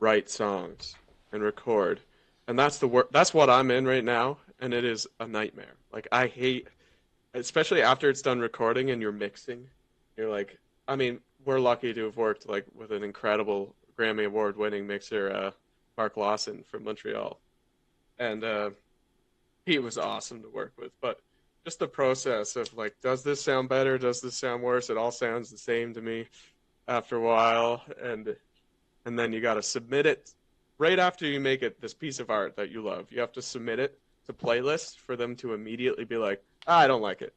S2: write songs and record. And that's the work that's what I'm in right now, and it is a nightmare. Like I hate especially after it's done recording and you're mixing. You're like I mean, we're lucky to have worked like with an incredible Grammy Award winning mixer Mark Lawson from Montreal. And he was awesome to work with, but just the process of like, does this sound better? Does this sound worse? It all sounds the same to me after a while, and then you got to submit it right after you make it this piece of art that you love. You have to submit it to playlists for them to immediately be like, I don't like it.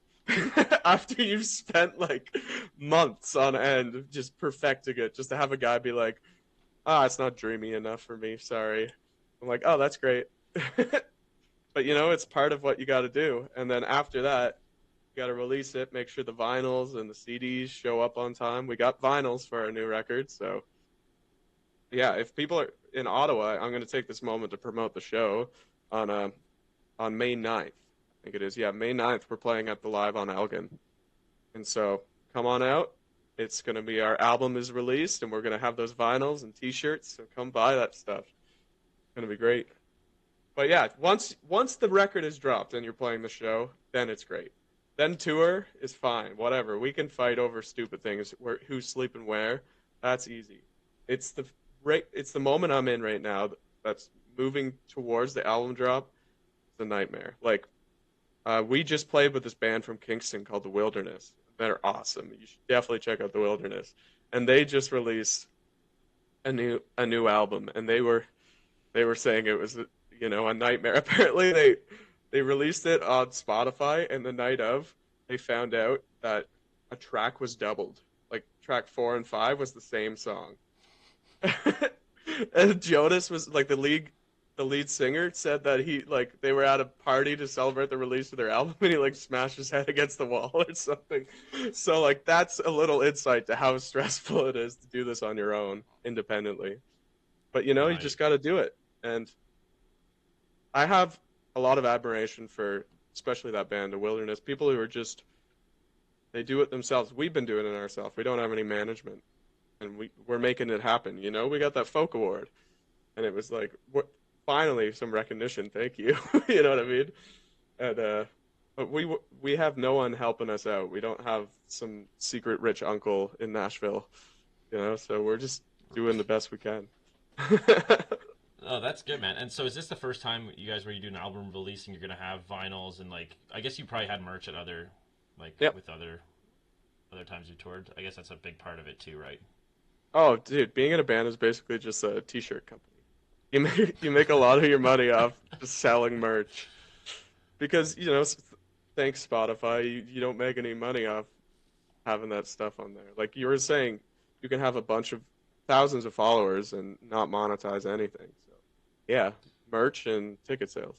S2: After you've spent like months on end just perfecting it, just to have a guy be like, it's not dreamy enough for me. Sorry. I'm like, oh, that's great. But it's part of what you got to do. And then after that, you got to release it, make sure the vinyls and the CDs show up on time. We got vinyls for our new record, so yeah. If people are in Ottawa, I'm going to take this moment to promote the show on on May 9th. I think it is. Yeah, May 9th. We're playing at the Live on Elgin, and so come on out. It's going to be our album is released, and we're going to have those vinyls and T-shirts. So come buy that stuff. It's going to be great. But yeah, once the record is dropped and you're playing the show, then it's great. Then tour is fine. Whatever. We can fight over stupid things. Who's sleeping where? That's easy. It's the it's the moment I'm in right now that's moving towards the album drop. It's a nightmare. Like we just played with this band from Kingston called The Wilderness. They're awesome. You should definitely check out The Wilderness. And they just released. a new album, and they were saying it was a nightmare. Apparently, they released it on Spotify, and the night of, they found out that a track was doubled. Like track 4 and 5 was the same song. And Jonas was like the lead singer said that he like they were at a party to celebrate the release of their album, and he like smashed his head against the wall or something. So like that's a little insight to how stressful it is to do this on your own independently. But you
S1: Right.
S2: just got to do it. And I have a lot of admiration for especially that band, The Wilderness, people who are just they do it themselves. We've been doing it ourselves. We don't have any management, and we're making it happen. We got that folk award, and it was like finally some recognition. Thank you. You know what I mean? And but we have no one helping us out. We don't have some secret rich uncle in Nashville. So we're just doing the best we can.
S1: Oh, that's good, man. And so, is this the first time you guys where you do an album release and you're gonna have vinyls and like? I guess you probably had merch at other, like
S2: Yep.
S1: with other times you toured. I guess that's a big part of it too, right?
S2: Oh, dude, being in a band is basically just a t-shirt company. You make a lot of your money off just selling merch because thanks Spotify, you don't make any money off having that stuff on there. Like you were saying, you can have a bunch of thousands of followers and not monetize anything. So yeah, merch and ticket sales.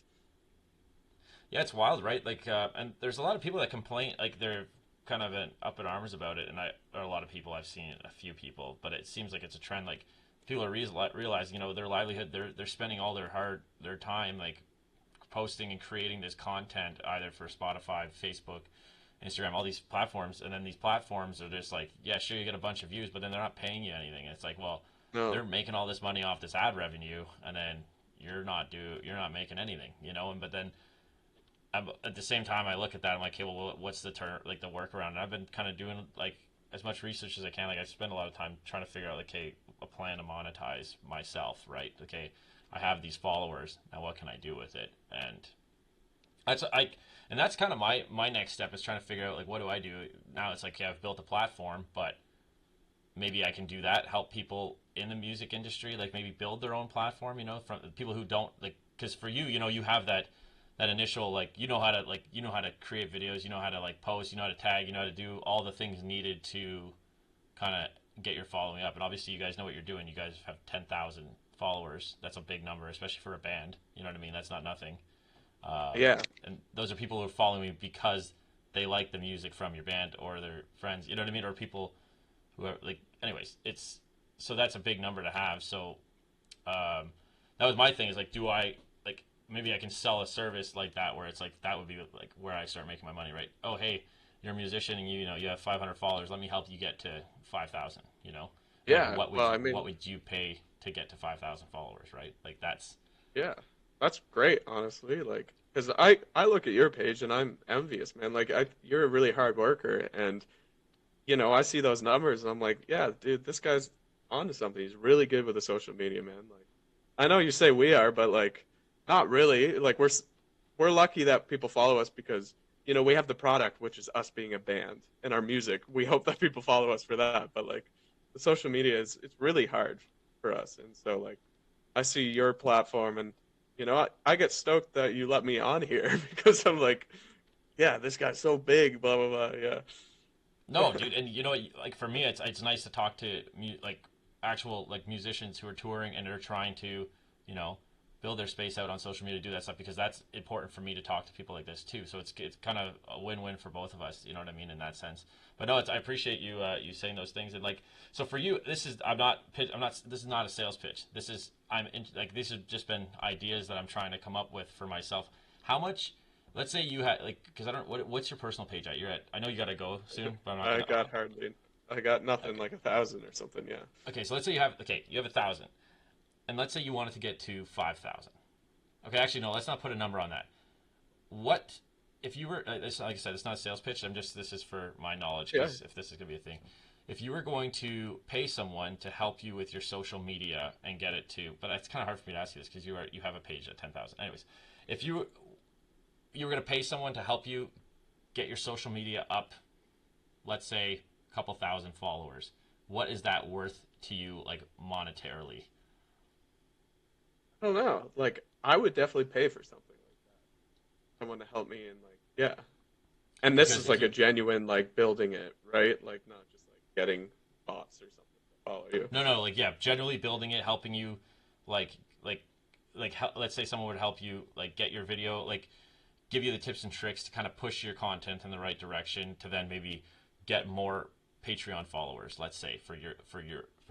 S1: Yeah, it's wild, right? Like, and there's a lot of people that complain, like they're kind of up in arms about it, and or a lot of people I've seen, a few people, but it seems like it's a trend. Like, people are realizing, their livelihood, they're spending all their time, like posting and creating this content either for Spotify, Facebook, Instagram, all these platforms, and then these platforms are just like, yeah, sure, you get a bunch of views, but then they're not paying you anything. It's like, well,
S2: No,
S1: they're making all this money off this ad revenue, and then you're not making anything, and but then at the same time, I look at that. I'm like, okay, well, what's the turn, like the workaround? And I've been kind of doing like as much research as I can. Like I spend a lot of time trying to figure out, like, okay, a plan to monetize myself, right? Okay, I have these followers. Now, what can I do with it? That's I, and that's kind of my next step is trying to figure out like what do I do now? It's like, yeah, I've built a platform, but maybe I can do that, help people in the music industry, like maybe build their own platform, from people who don't like, because for you, you have that initial, like, how to create videos, how to like post, how to tag, how to do all the things needed to kind of get your following up. And obviously you guys know what you're doing. You guys have 10,000 followers. That's a big number, especially for a band. You know what I mean? That's not nothing.
S2: yeah,
S1: And those are people who are following you because they like the music from your band or their friends. You know what I mean? Or people who are like, anyways, it's so that's a big number to have. So that was my thing is like, do I like maybe I can sell a service like that where it's like that would be like where I start making my money, right? Oh, hey, you're a musician and you have 500 followers. Let me help you get to 5,000. Like
S2: yeah. Well, I
S1: what
S2: mean,
S1: would you pay to get to 5,000 followers, right? Like that's
S2: yeah, that's great, honestly. Like, because I look at your page and I'm envious, man. Like, you're a really hard worker, and I see those numbers and I'm like, yeah, dude, this guy's onto something. He's really good with the social media, man. Like, I know you say we are, but like, not really. Like, we're lucky that people follow us because we have the product, which is us being a band, and our music. We hope that people follow us for that. But like, the social media is it's really hard for us, and so like, I see your platform, and I get stoked that you let me on here because I'm like, yeah, this guy's so big, blah blah blah. Yeah.
S1: no, dude. And like for me, it's nice to talk to like actual like musicians who are touring and are trying to you know build their space out on social media to do that stuff because that's important for me to talk to people like this too. So it's kind of a win-win for both of us. You know what I mean in that sense. But no, I appreciate you saying those things and like so for you, this is I'm not this is not a sales pitch. This is like these have just been ideas that I'm trying to come up with for myself. How much? Let's say you had like because I don't what's your personal page at? You're at I know you got to go soon, but I'm not
S2: I
S1: gonna.
S2: got hardly. I got nothing
S1: Okay.
S2: like 1,000 or something. Yeah.
S1: Okay, so let's say you have 1,000, and let's say you wanted to get to 5,000. Okay, actually no, let's not put a number on that. What if you were like I said, it's not a sales pitch. This is for my knowledge
S2: Yeah.
S1: because if this is gonna be a thing, if you were going to pay someone to help you with your social media and get it to, but it's kind of hard for me to ask you this because you have a page at 10,000. Anyways, if you were going to pay someone to help you get your social media up, let's say a couple thousand followers, what is that worth to you, like monetarily?
S2: I don't know. Like, I would definitely pay for something like that. Someone to help me and like, yeah. And this
S1: Because
S2: is
S1: if
S2: like
S1: you
S2: a genuine like building it, right? Like not just like getting bots or something to follow you.
S1: no, like yeah, generally building it, helping you, like like let's say someone would help you like get your video, like give you the tips and tricks to kind of push your content in the right direction to then maybe get more Patreon followers. Let's say for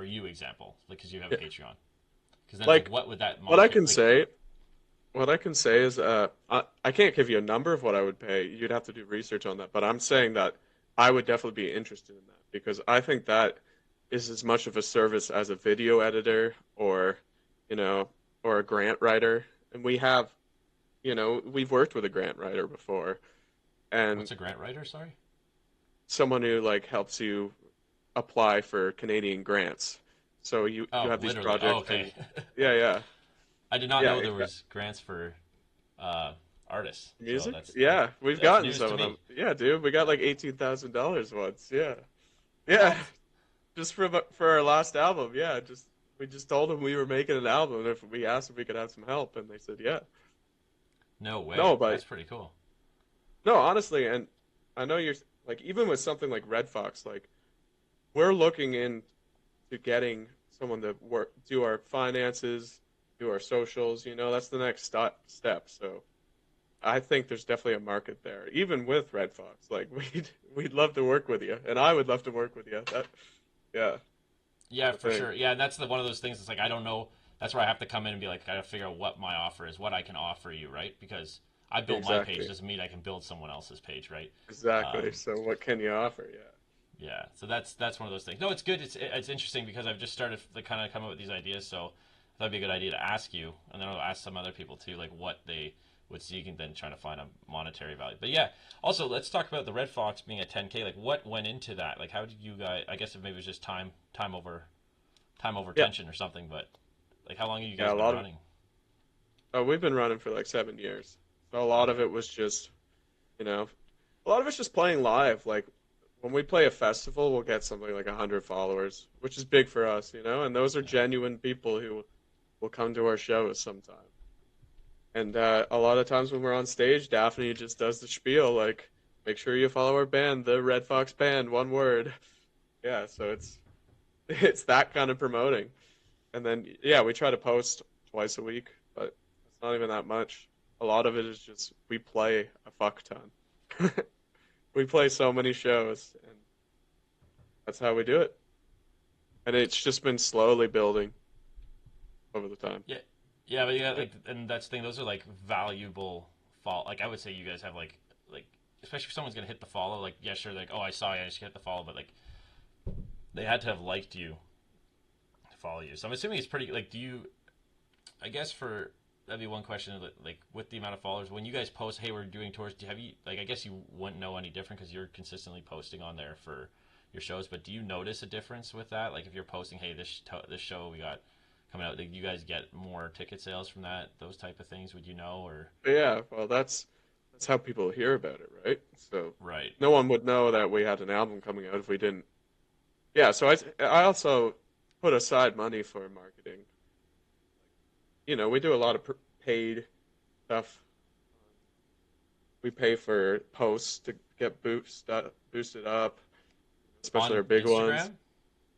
S1: you example, like because you have a
S2: Yeah.
S1: Patreon. Because then it's like,
S2: Like
S1: what would that
S2: what I
S1: monetary
S2: can
S1: like?
S2: say, what I can say is, I can't give you a number of what I would pay. You'd have to do research on that. But I'm saying that I would definitely be interested in that because I think that is as much of a service as a video editor or, you know, or a grant writer. And we have, we've worked with a grant writer before, and
S1: What's a grant writer? Sorry.
S2: someone who like helps you apply for Canadian grants. So you
S1: Oh,
S2: have these
S1: literally. Oh,
S2: projects
S1: okay.
S2: and yeah, yeah,
S1: I did not
S2: yeah,
S1: know there
S2: exactly.
S1: was grants for uh, artists. So
S2: Music? Yeah, we've
S1: that's
S2: gotten
S1: news
S2: some
S1: to
S2: of them.
S1: me.
S2: Yeah, dude, we got like $18,000 once. Yeah, yeah,
S1: What?
S2: just for our last album. Yeah, just we just told them we were making an album, and if we asked if we could have some help, and they said yeah.
S1: No way.
S2: No, but
S1: That's pretty cool.
S2: no, honestly, and I know you're like even with something like Red Fox, like we're looking into getting someone to work, do our finances, do our socials. That's the next step. So I think there's definitely a market there, even with Red Fox. Like we'd love to work with you, and I would love to work with you. Yeah, that's
S1: Yeah,
S2: the
S1: for
S2: thing.
S1: sure. Yeah, and that's the one of those things. It's like I don't know. That's where I have to come in and be like, I gotta figure out what my offer is, what I can offer you, right? Because I built my page
S2: Exactly,
S1: doesn't mean I can build someone else's page, right?
S2: exactly.
S1: Um,
S2: So what can you offer? Yeah,
S1: yeah, so that's one of those things. No, it's good. It's interesting because I've just started to kind of come up with these ideas, so that'd be a good idea to ask you, and then I'll ask some other people too, like what they would seek, and then trying to find a monetary value. But yeah, also let's talk about the Red Fox being a 10K. Like, what went into that? Like, how did you guys? I guess if maybe it was just time over
S2: yeah,
S1: tension or something. But like, how long have you
S2: yeah.
S1: guys
S2: A
S1: been
S2: lot of
S1: running?
S2: we've been running for like 7 years, so a lot of
S1: Okay,
S2: it was just you know, a lot of it's just playing live. Like when we play a festival, we'll get something like 100 followers, which is big for us. And those are
S1: yeah,
S2: genuine people who will come to our shows sometime. And a lot of times when we're on stage, Daphne just does the spiel like, make sure you follow our band, the Red Fox Band, one word. Yeah, so it's it's that kind of promoting. And then yeah, we try to post twice a week, but it's not even that much. A lot of it is just we play a fuck ton. We play so many shows, and that's how we do it. And it's just been slowly building over the time.
S1: yeah, yeah. But yeah,
S2: Yeah,
S1: like, and that's the thing. Those are like valuable fall. Like, I would say you guys have like especially if someone's gonna hit the follow. Like, yeah, sure. Like, oh, I saw you. I just hit the follow, but like they had to have liked you to follow you. So I'm assuming it's pretty. Like, do you? I guess for that'd be one question. Like with the amount of followers, when you guys post, hey, we're doing tours. Have you like? I guess you wouldn't know any different because you're consistently posting on there for your shows. But do you notice a difference with that? Like if you're posting, hey, this show we got coming out, like, you guys get more ticket sales from that? Those type of things? Would you know or
S2: but yeah. Well, that's how people hear about it, right? So
S1: right?
S2: no one would know that we had an album coming out if we didn't. Yeah. So I also put aside money for marketing. We do a lot of paid stuff. We pay for posts to get boosted up, especially
S1: On
S2: our big ones.
S1: Instagram?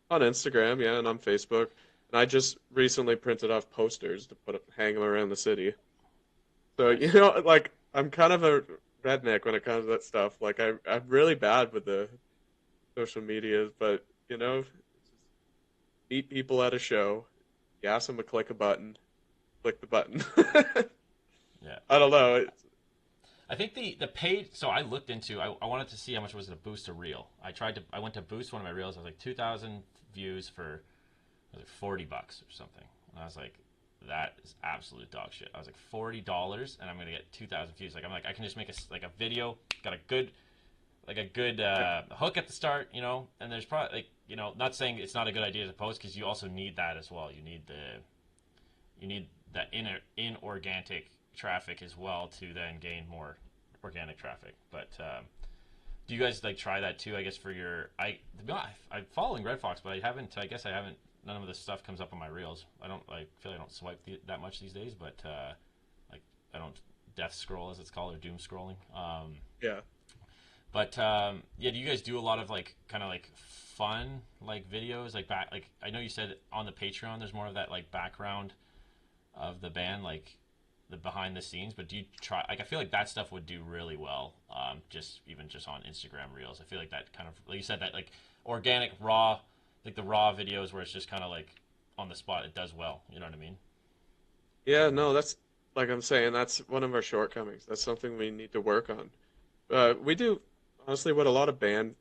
S2: On Instagram, yeah, and on Facebook. And I just recently printed off posters to hang them around the city. So,
S1: Nice.
S2: like I'm kind of a redneck when it comes to that stuff. Like I'm really bad with the social medias, but meet people at a show, you ask them to click a button, click the button.
S1: Yeah.
S2: I don't know.
S1: I think the paid. So I looked into. I wanted to see how much was to boost a reel. I went to boost one of my reels. I was like 2,000 views for like $40 or something. And I was like, that is absolute dog shit. I was like $40, and I'm gonna get 2,000 views. Like I'm like I can just make a video, got a good hook at the start, And there's probably not saying it's not a good idea to post because you also need that as well. You need that inorganic traffic as well to then gain more organic traffic. But Do you guys like try that too? I guess for your to be honest, I'm following Red Fox, but I haven't. I guess I haven't. None of this stuff comes up on my reels. I don't like feel like I don't swipe that much these days, but like I don't death scroll as it's called or doom scrolling.
S2: Yeah.
S1: But yeah, do you guys do a lot of like kind of like fun like videos like back like I know you said on the Patreon there's more of that like background of the band like the behind the scenes, but do you try like I feel like that stuff would do really well just even just on Instagram reels. I feel like that kind of like you said that like organic raw like the raw videos where it's just kind of like on the spot it does well, you know what I mean?
S2: Yeah, no, that's like I'm saying, that's one of our shortcomings. That's something we need to work on. We do honestly what a lot of band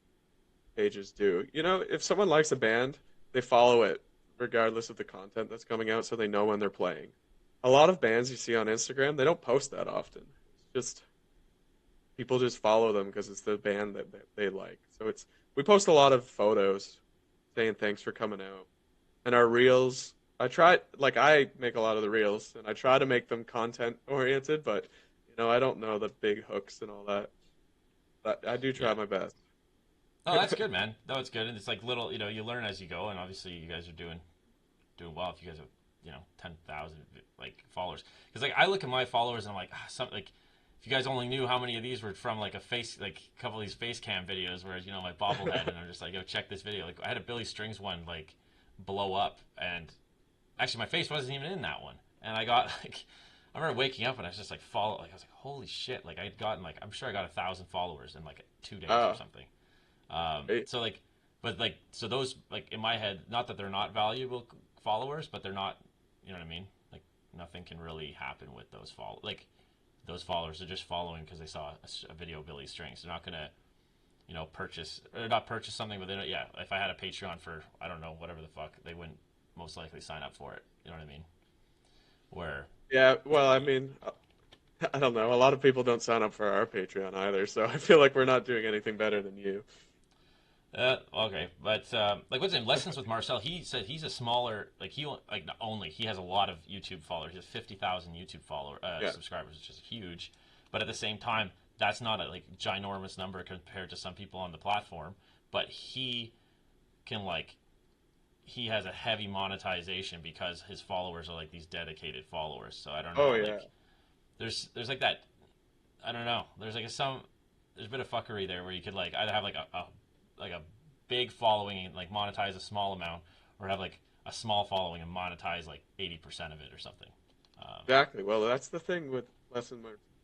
S2: pages do. You know, if someone likes a band, they follow it regardless of the content that's coming out, so they know when they're playing. A lot of bands you see on Instagram, they don't post that often. It's just people just follow them because it's the band that they like. So it's we post a lot of photos saying thanks for coming out. And our reels, I make a lot of the reels and I try to make them content oriented, but I don't know the big hooks and all that. But I do try
S1: Yeah.
S2: my best.
S1: Oh, that's good, man. No, it's good, and it's like little, you learn as you go, and obviously you guys are doing well. If you guys have 10,000 like followers, because like I look at my followers and I'm like some like if you guys only knew how many of these were from like a couple of these face cam videos where my bobblehead and I'm just like, yo, check this video. Like I had a Billy Strings one like blow up, and actually my face wasn't even in that one, and I got like I remember waking up and I was just like follow like I was like holy shit, like I had gotten like I'm sure I got 1,000 followers in like 2 days or
S2: Ah,
S1: something.
S2: right.
S1: So like, but like, so those like in my head, not that they're not valuable followers, but they're not, you know what I mean? Like nothing can really happen with like those followers are just following because they saw a video of Billy Strings. They're not gonna, purchase or not purchase something, but yeah, if I had a Patreon for I don't know whatever the fuck, they wouldn't most likely sign up for it. You know what I mean? Where
S2: Yeah, well, I mean, I don't know. A lot of people don't sign up for our Patreon either, so I feel like we're not doing anything better than you.
S1: Okay, but like what's in lessons with Marcel? He said he's a smaller like like not only he has a lot of YouTube followers. He has 50,000 YouTube
S2: Yeah,
S1: subscribers, which is huge. But at the same time, that's not a like ginormous number compared to some people on the platform. But he can like he has a heavy monetization because his followers are like these dedicated followers. So I don't
S2: oh
S1: know,
S2: yeah.
S1: like there's like that. I don't know. There's like there's a bit of fuckery there where you could like either have like a big following and like monetize a small amount, or have like a small following and monetize like 80% of it or something. Um,
S2: Exactly. Well, that's the thing with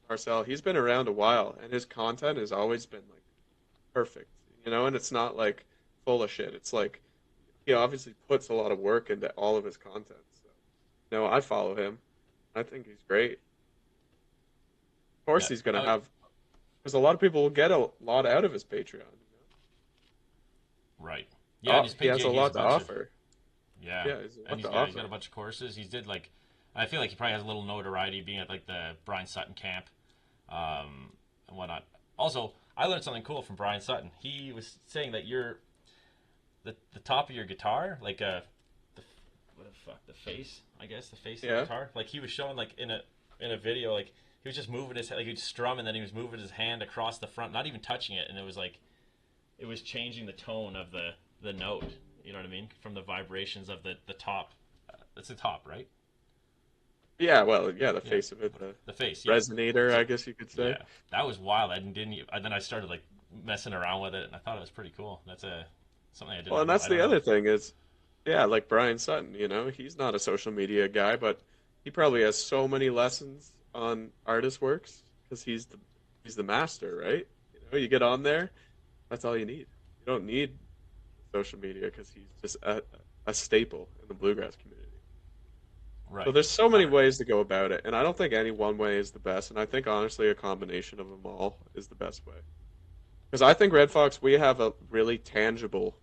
S2: Marcel. He's been around a while, and his content has always been like perfect, and it's not like full of shit. It's like he obviously puts a lot of work into all of his content. So, I follow him. I think he's great. Of course,
S1: yeah,
S2: he's gonna have because a lot of people will get a lot out of his Patreon.
S1: right. Yeah, and
S2: Oh,
S1: his
S2: he
S1: page
S2: has a
S1: he has a
S2: lot to
S1: bunch of
S2: offer.
S1: yeah,
S2: Yeah, he's a
S1: and
S2: lot to
S1: he's got a
S2: offer.
S1: bunch of courses. He's did like I feel like he probably has a little notoriety being at like the Brian Sutton camp, and whatnot. Also, I learned something cool from Brian Sutton. He was saying that the top of your guitar, like the what the fuck, the face, I guess the face of the
S2: Yeah.
S1: guitar. Like he was showing like in a video, like he was just moving his like he'd strum and then he was moving his hand across the front, not even touching it, and it was like it was changing the tone of the note. You know what I mean? From the vibrations of the top. That's the top, right?
S2: Yeah, well, yeah, the
S1: Yeah,
S2: face of it, the
S1: the face. Yeah.
S2: resonator,
S1: So
S2: I guess you could say.
S1: yeah, that was wild. I didn't. And then I started like messing around with it, and I thought it was pretty cool. That's a something I
S2: Well,
S1: didn't
S2: and
S1: know.
S2: that's
S1: I
S2: the
S1: don't know.
S2: other thing is, yeah, like Brian Sutton, he's not a social media guy, but he probably has so many lessons on artist works because he's the master, right? You get on there, that's all you need. You don't need social media because he's just a staple in the bluegrass community. So
S1: Right.
S2: there's so many
S1: Hundred.
S2: ways to go about it, and I don't think any one way is the best, and I think honestly a combination of them all is the best way. Because I think Red Fox, we have a really tangible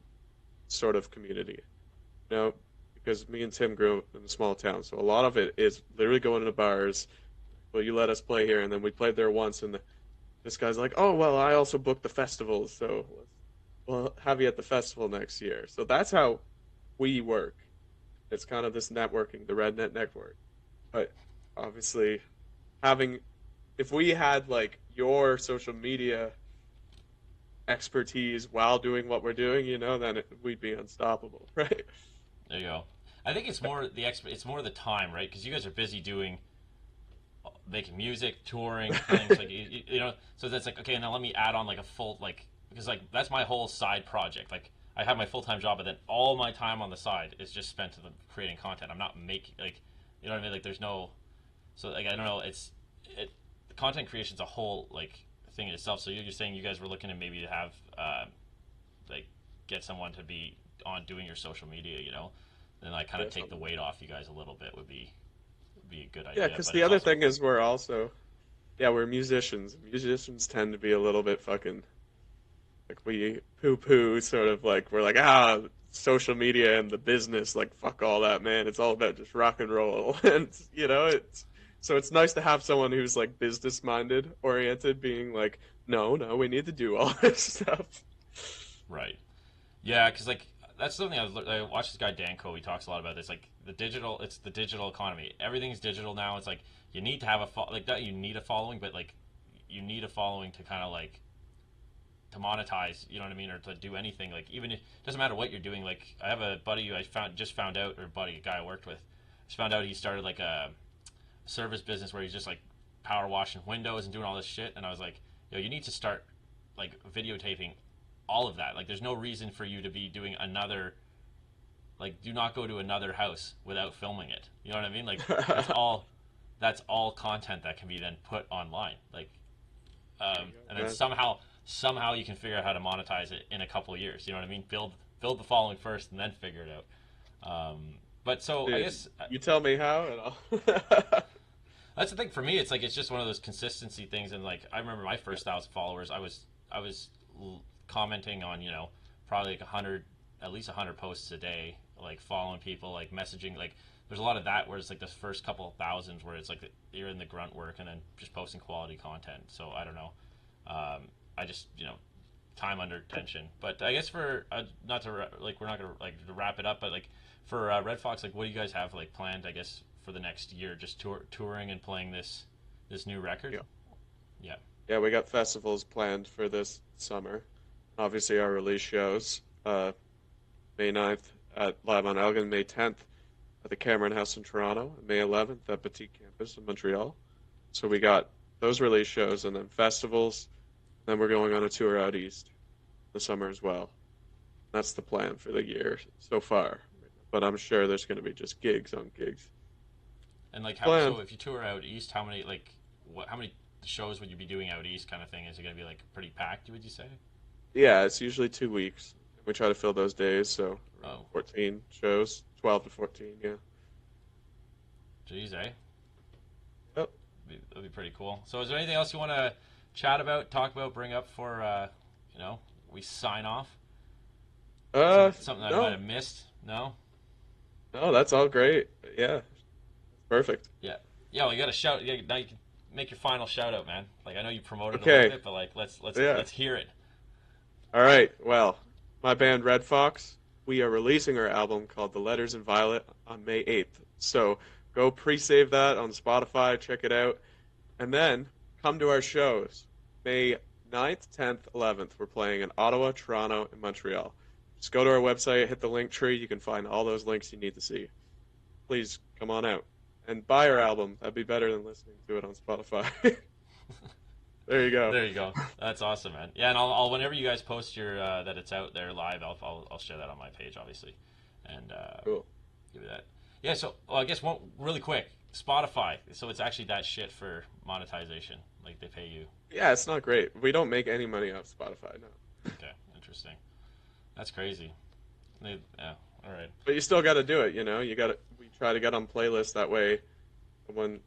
S2: sort of community, you know, because me and Tim grew up in a small town, so a lot of it is literally going to bars. Well, you let us play here, and then we played there once, and this guy's like, "Oh, well, I also booked the festivals, so we'll have you at the festival next year." So that's how we work. It's kind of this networking, the RedNet network. But obviously, having if we had like your social media expertise while doing what we're doing, then we'd be unstoppable, right?
S1: There you go. I think it's more it's more the time, right? Because you guys are busy doing making music, touring, playing. So like so that's like okay. Now let me add on like a full like because like that's my whole side project. Like I have my full time job, but then all my time on the side is just spent to creating content. I'm not making like you know what I mean. Like there's no so like I don't know. Content creation's a whole like thing in itself. So you're saying you guys were looking to maybe to have like get someone to be on doing your social media, then like kind of take the weight off you guys a little bit would be a good
S2: Yeah,
S1: idea.
S2: because
S1: But
S2: the
S1: it's
S2: other
S1: also
S2: thing is we're also, yeah, we're musicians. Musicians tend to be a little bit fucking, like, we poo-poo sort of like, we're like, social media and the business, like, fuck all that, man. It's all about just rock and roll. And, so it's nice to have someone who's, like, business-minded, oriented, being like, no, no, we need to do all this stuff.
S1: right. Yeah, because like that's something I watched this guy Danko. He talks a lot about this. Like it's the digital economy. Everything's digital now. It's like you need to have like that. You need a following, but like you need a following to kind of like to monetize. You know what I mean, or to do anything. Like even if, it doesn't matter what you're doing. Like I have a buddy who I found out, or buddy, a guy I worked with, just found out he started like a service business where he's just like power washing windows and doing all this shit. And I was like, you need to start like videotaping all of that. Like there's no reason for you to be doing another like do not go to another house without filming it. You know what I mean? Like that's all content that can be then put online. Like and then somehow you can figure out how to monetize it in a couple of years. You know what I mean? Build the following first and then figure it out. But so
S2: Dude,
S1: I guess
S2: you tell me how, and I'll.
S1: that's the thing for me. It's like it's just one of those consistency things. And like I remember my first 1,000 followers, I was commenting on probably like 100 at least 100 posts a day, like following people, like messaging. Like there's a lot of that where it's like the first couple of thousands where it's like you're in the grunt work and then just posting quality content. So I don't know. I just time under tension. But I guess for not to like we're not gonna like to wrap it up, but like for Red Fox, like what do you guys have like planned? I guess for the next year, just touring and playing this new record.
S2: Yeah.
S1: Yeah.
S2: Yeah, we got festivals planned for this summer. Obviously, our release shows, May 9th at Live on Elgin, May 10th at the Cameron House in Toronto, and May 11th at Petite Campus in Montreal. So we got those release shows and then festivals. Then we're going on a tour out east this summer as well. That's the plan for the year so far. But I'm sure there's going to be just gigs on gigs.
S1: And like
S2: Plan.
S1: so if you tour out east, how many how many shows would you be doing out east kind of thing? Is it going to be like pretty packed, would you say?
S2: Yeah, it's usually 2 weeks. We try to fill those days, so around
S1: Oh,
S2: 14 shows, 12 to 14, yeah.
S1: geez, eh?
S2: Yep.
S1: That'd be pretty cool. So is there anything else you want to chat about, talk about, bring up for, we sign off? Something that I might
S2: No,
S1: have missed? No?
S2: no, that's all great. Yeah, perfect.
S1: Yeah. Yeah, well, you got to shout. Yeah, now you can make your final shout out, man. Like, I know you promoted a little
S2: Okay,
S1: bit, but like,
S2: yeah.
S1: let's hear it.
S2: All right, well, my band Red Fox, we are releasing our album called The Letters in Violet on May 8th. So go pre-save that on Spotify, check it out, and then come to our shows. May 9th, 10th, 11th, we're playing in Ottawa, Toronto, and Montreal. Just go to our website, hit the link tree. You can find all those links you need to see. Please come on out and buy our album. That'd be better than listening to it on Spotify. There you go.
S1: There you go. That's awesome, man. Yeah, and I'll whenever you guys post your that it's out there live, I'll share that on my page, obviously, and
S2: Cool.
S1: give you that. Yeah. So well, I guess one really quick Spotify. So it's actually that shit for monetization. Like they pay you.
S2: Yeah, it's not great. We don't make any money off Spotify, no.
S1: Okay, interesting. That's crazy. Yeah. All right.
S2: But you still got to do it, you know. You got to. We try to get on playlists that way. When,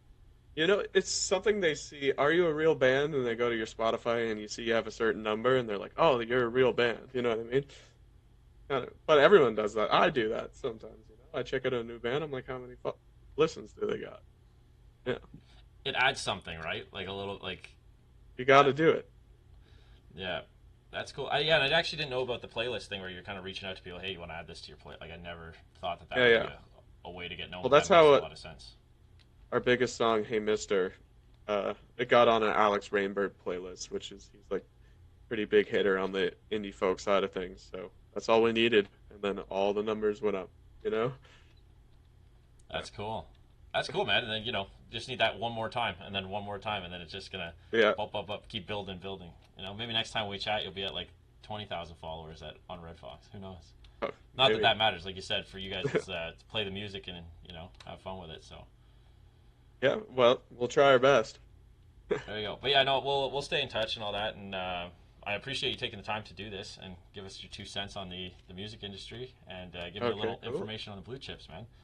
S2: it's something they see. Are you a real band? And they go to your Spotify and you see you have a certain number, and they're like, "Oh, you're a real band." You know what I mean? But everyone does that. I do that sometimes. I check out a new band. I'm like, how many listens do they got? Yeah,
S1: It adds something, right? Like a little like
S2: you got to do it.
S1: yeah. That's cool. Yeah, and I actually didn't know about the playlist thing where you're kind of reaching out to people. Hey, you want to add this to your play? Like I never thought that
S2: Yeah,
S1: would
S2: yeah.
S1: be a way to get known.
S2: Well,
S1: But
S2: that's
S1: that makes
S2: how
S1: a lot of sense.
S2: our biggest song, "Hey Mister," it got on an Alex Rainbird playlist, which is he's like pretty big hitter on the indie folk side of things. So that's all we needed, and then all the numbers went up. You know?
S1: That's cool. That's cool, man. And then just need that one more time, and then one more time, and then it's just gonna
S2: Yeah.
S1: up, keep building. Maybe next time we chat, you'll be at like 20,000 followers on Red Fox. Who knows?
S2: Oh,
S1: Not
S2: maybe.
S1: that matters, like you said, for you guys to play the music and have fun with it. So
S2: Yeah. Well, we'll try our best.
S1: there you go. But yeah, no, we'll stay in touch and all that, and I appreciate you taking the time to do this and give us your 2 cents on the music industry and give me a
S2: Okay.
S1: little
S2: Cool.
S1: information on the blue chips, man.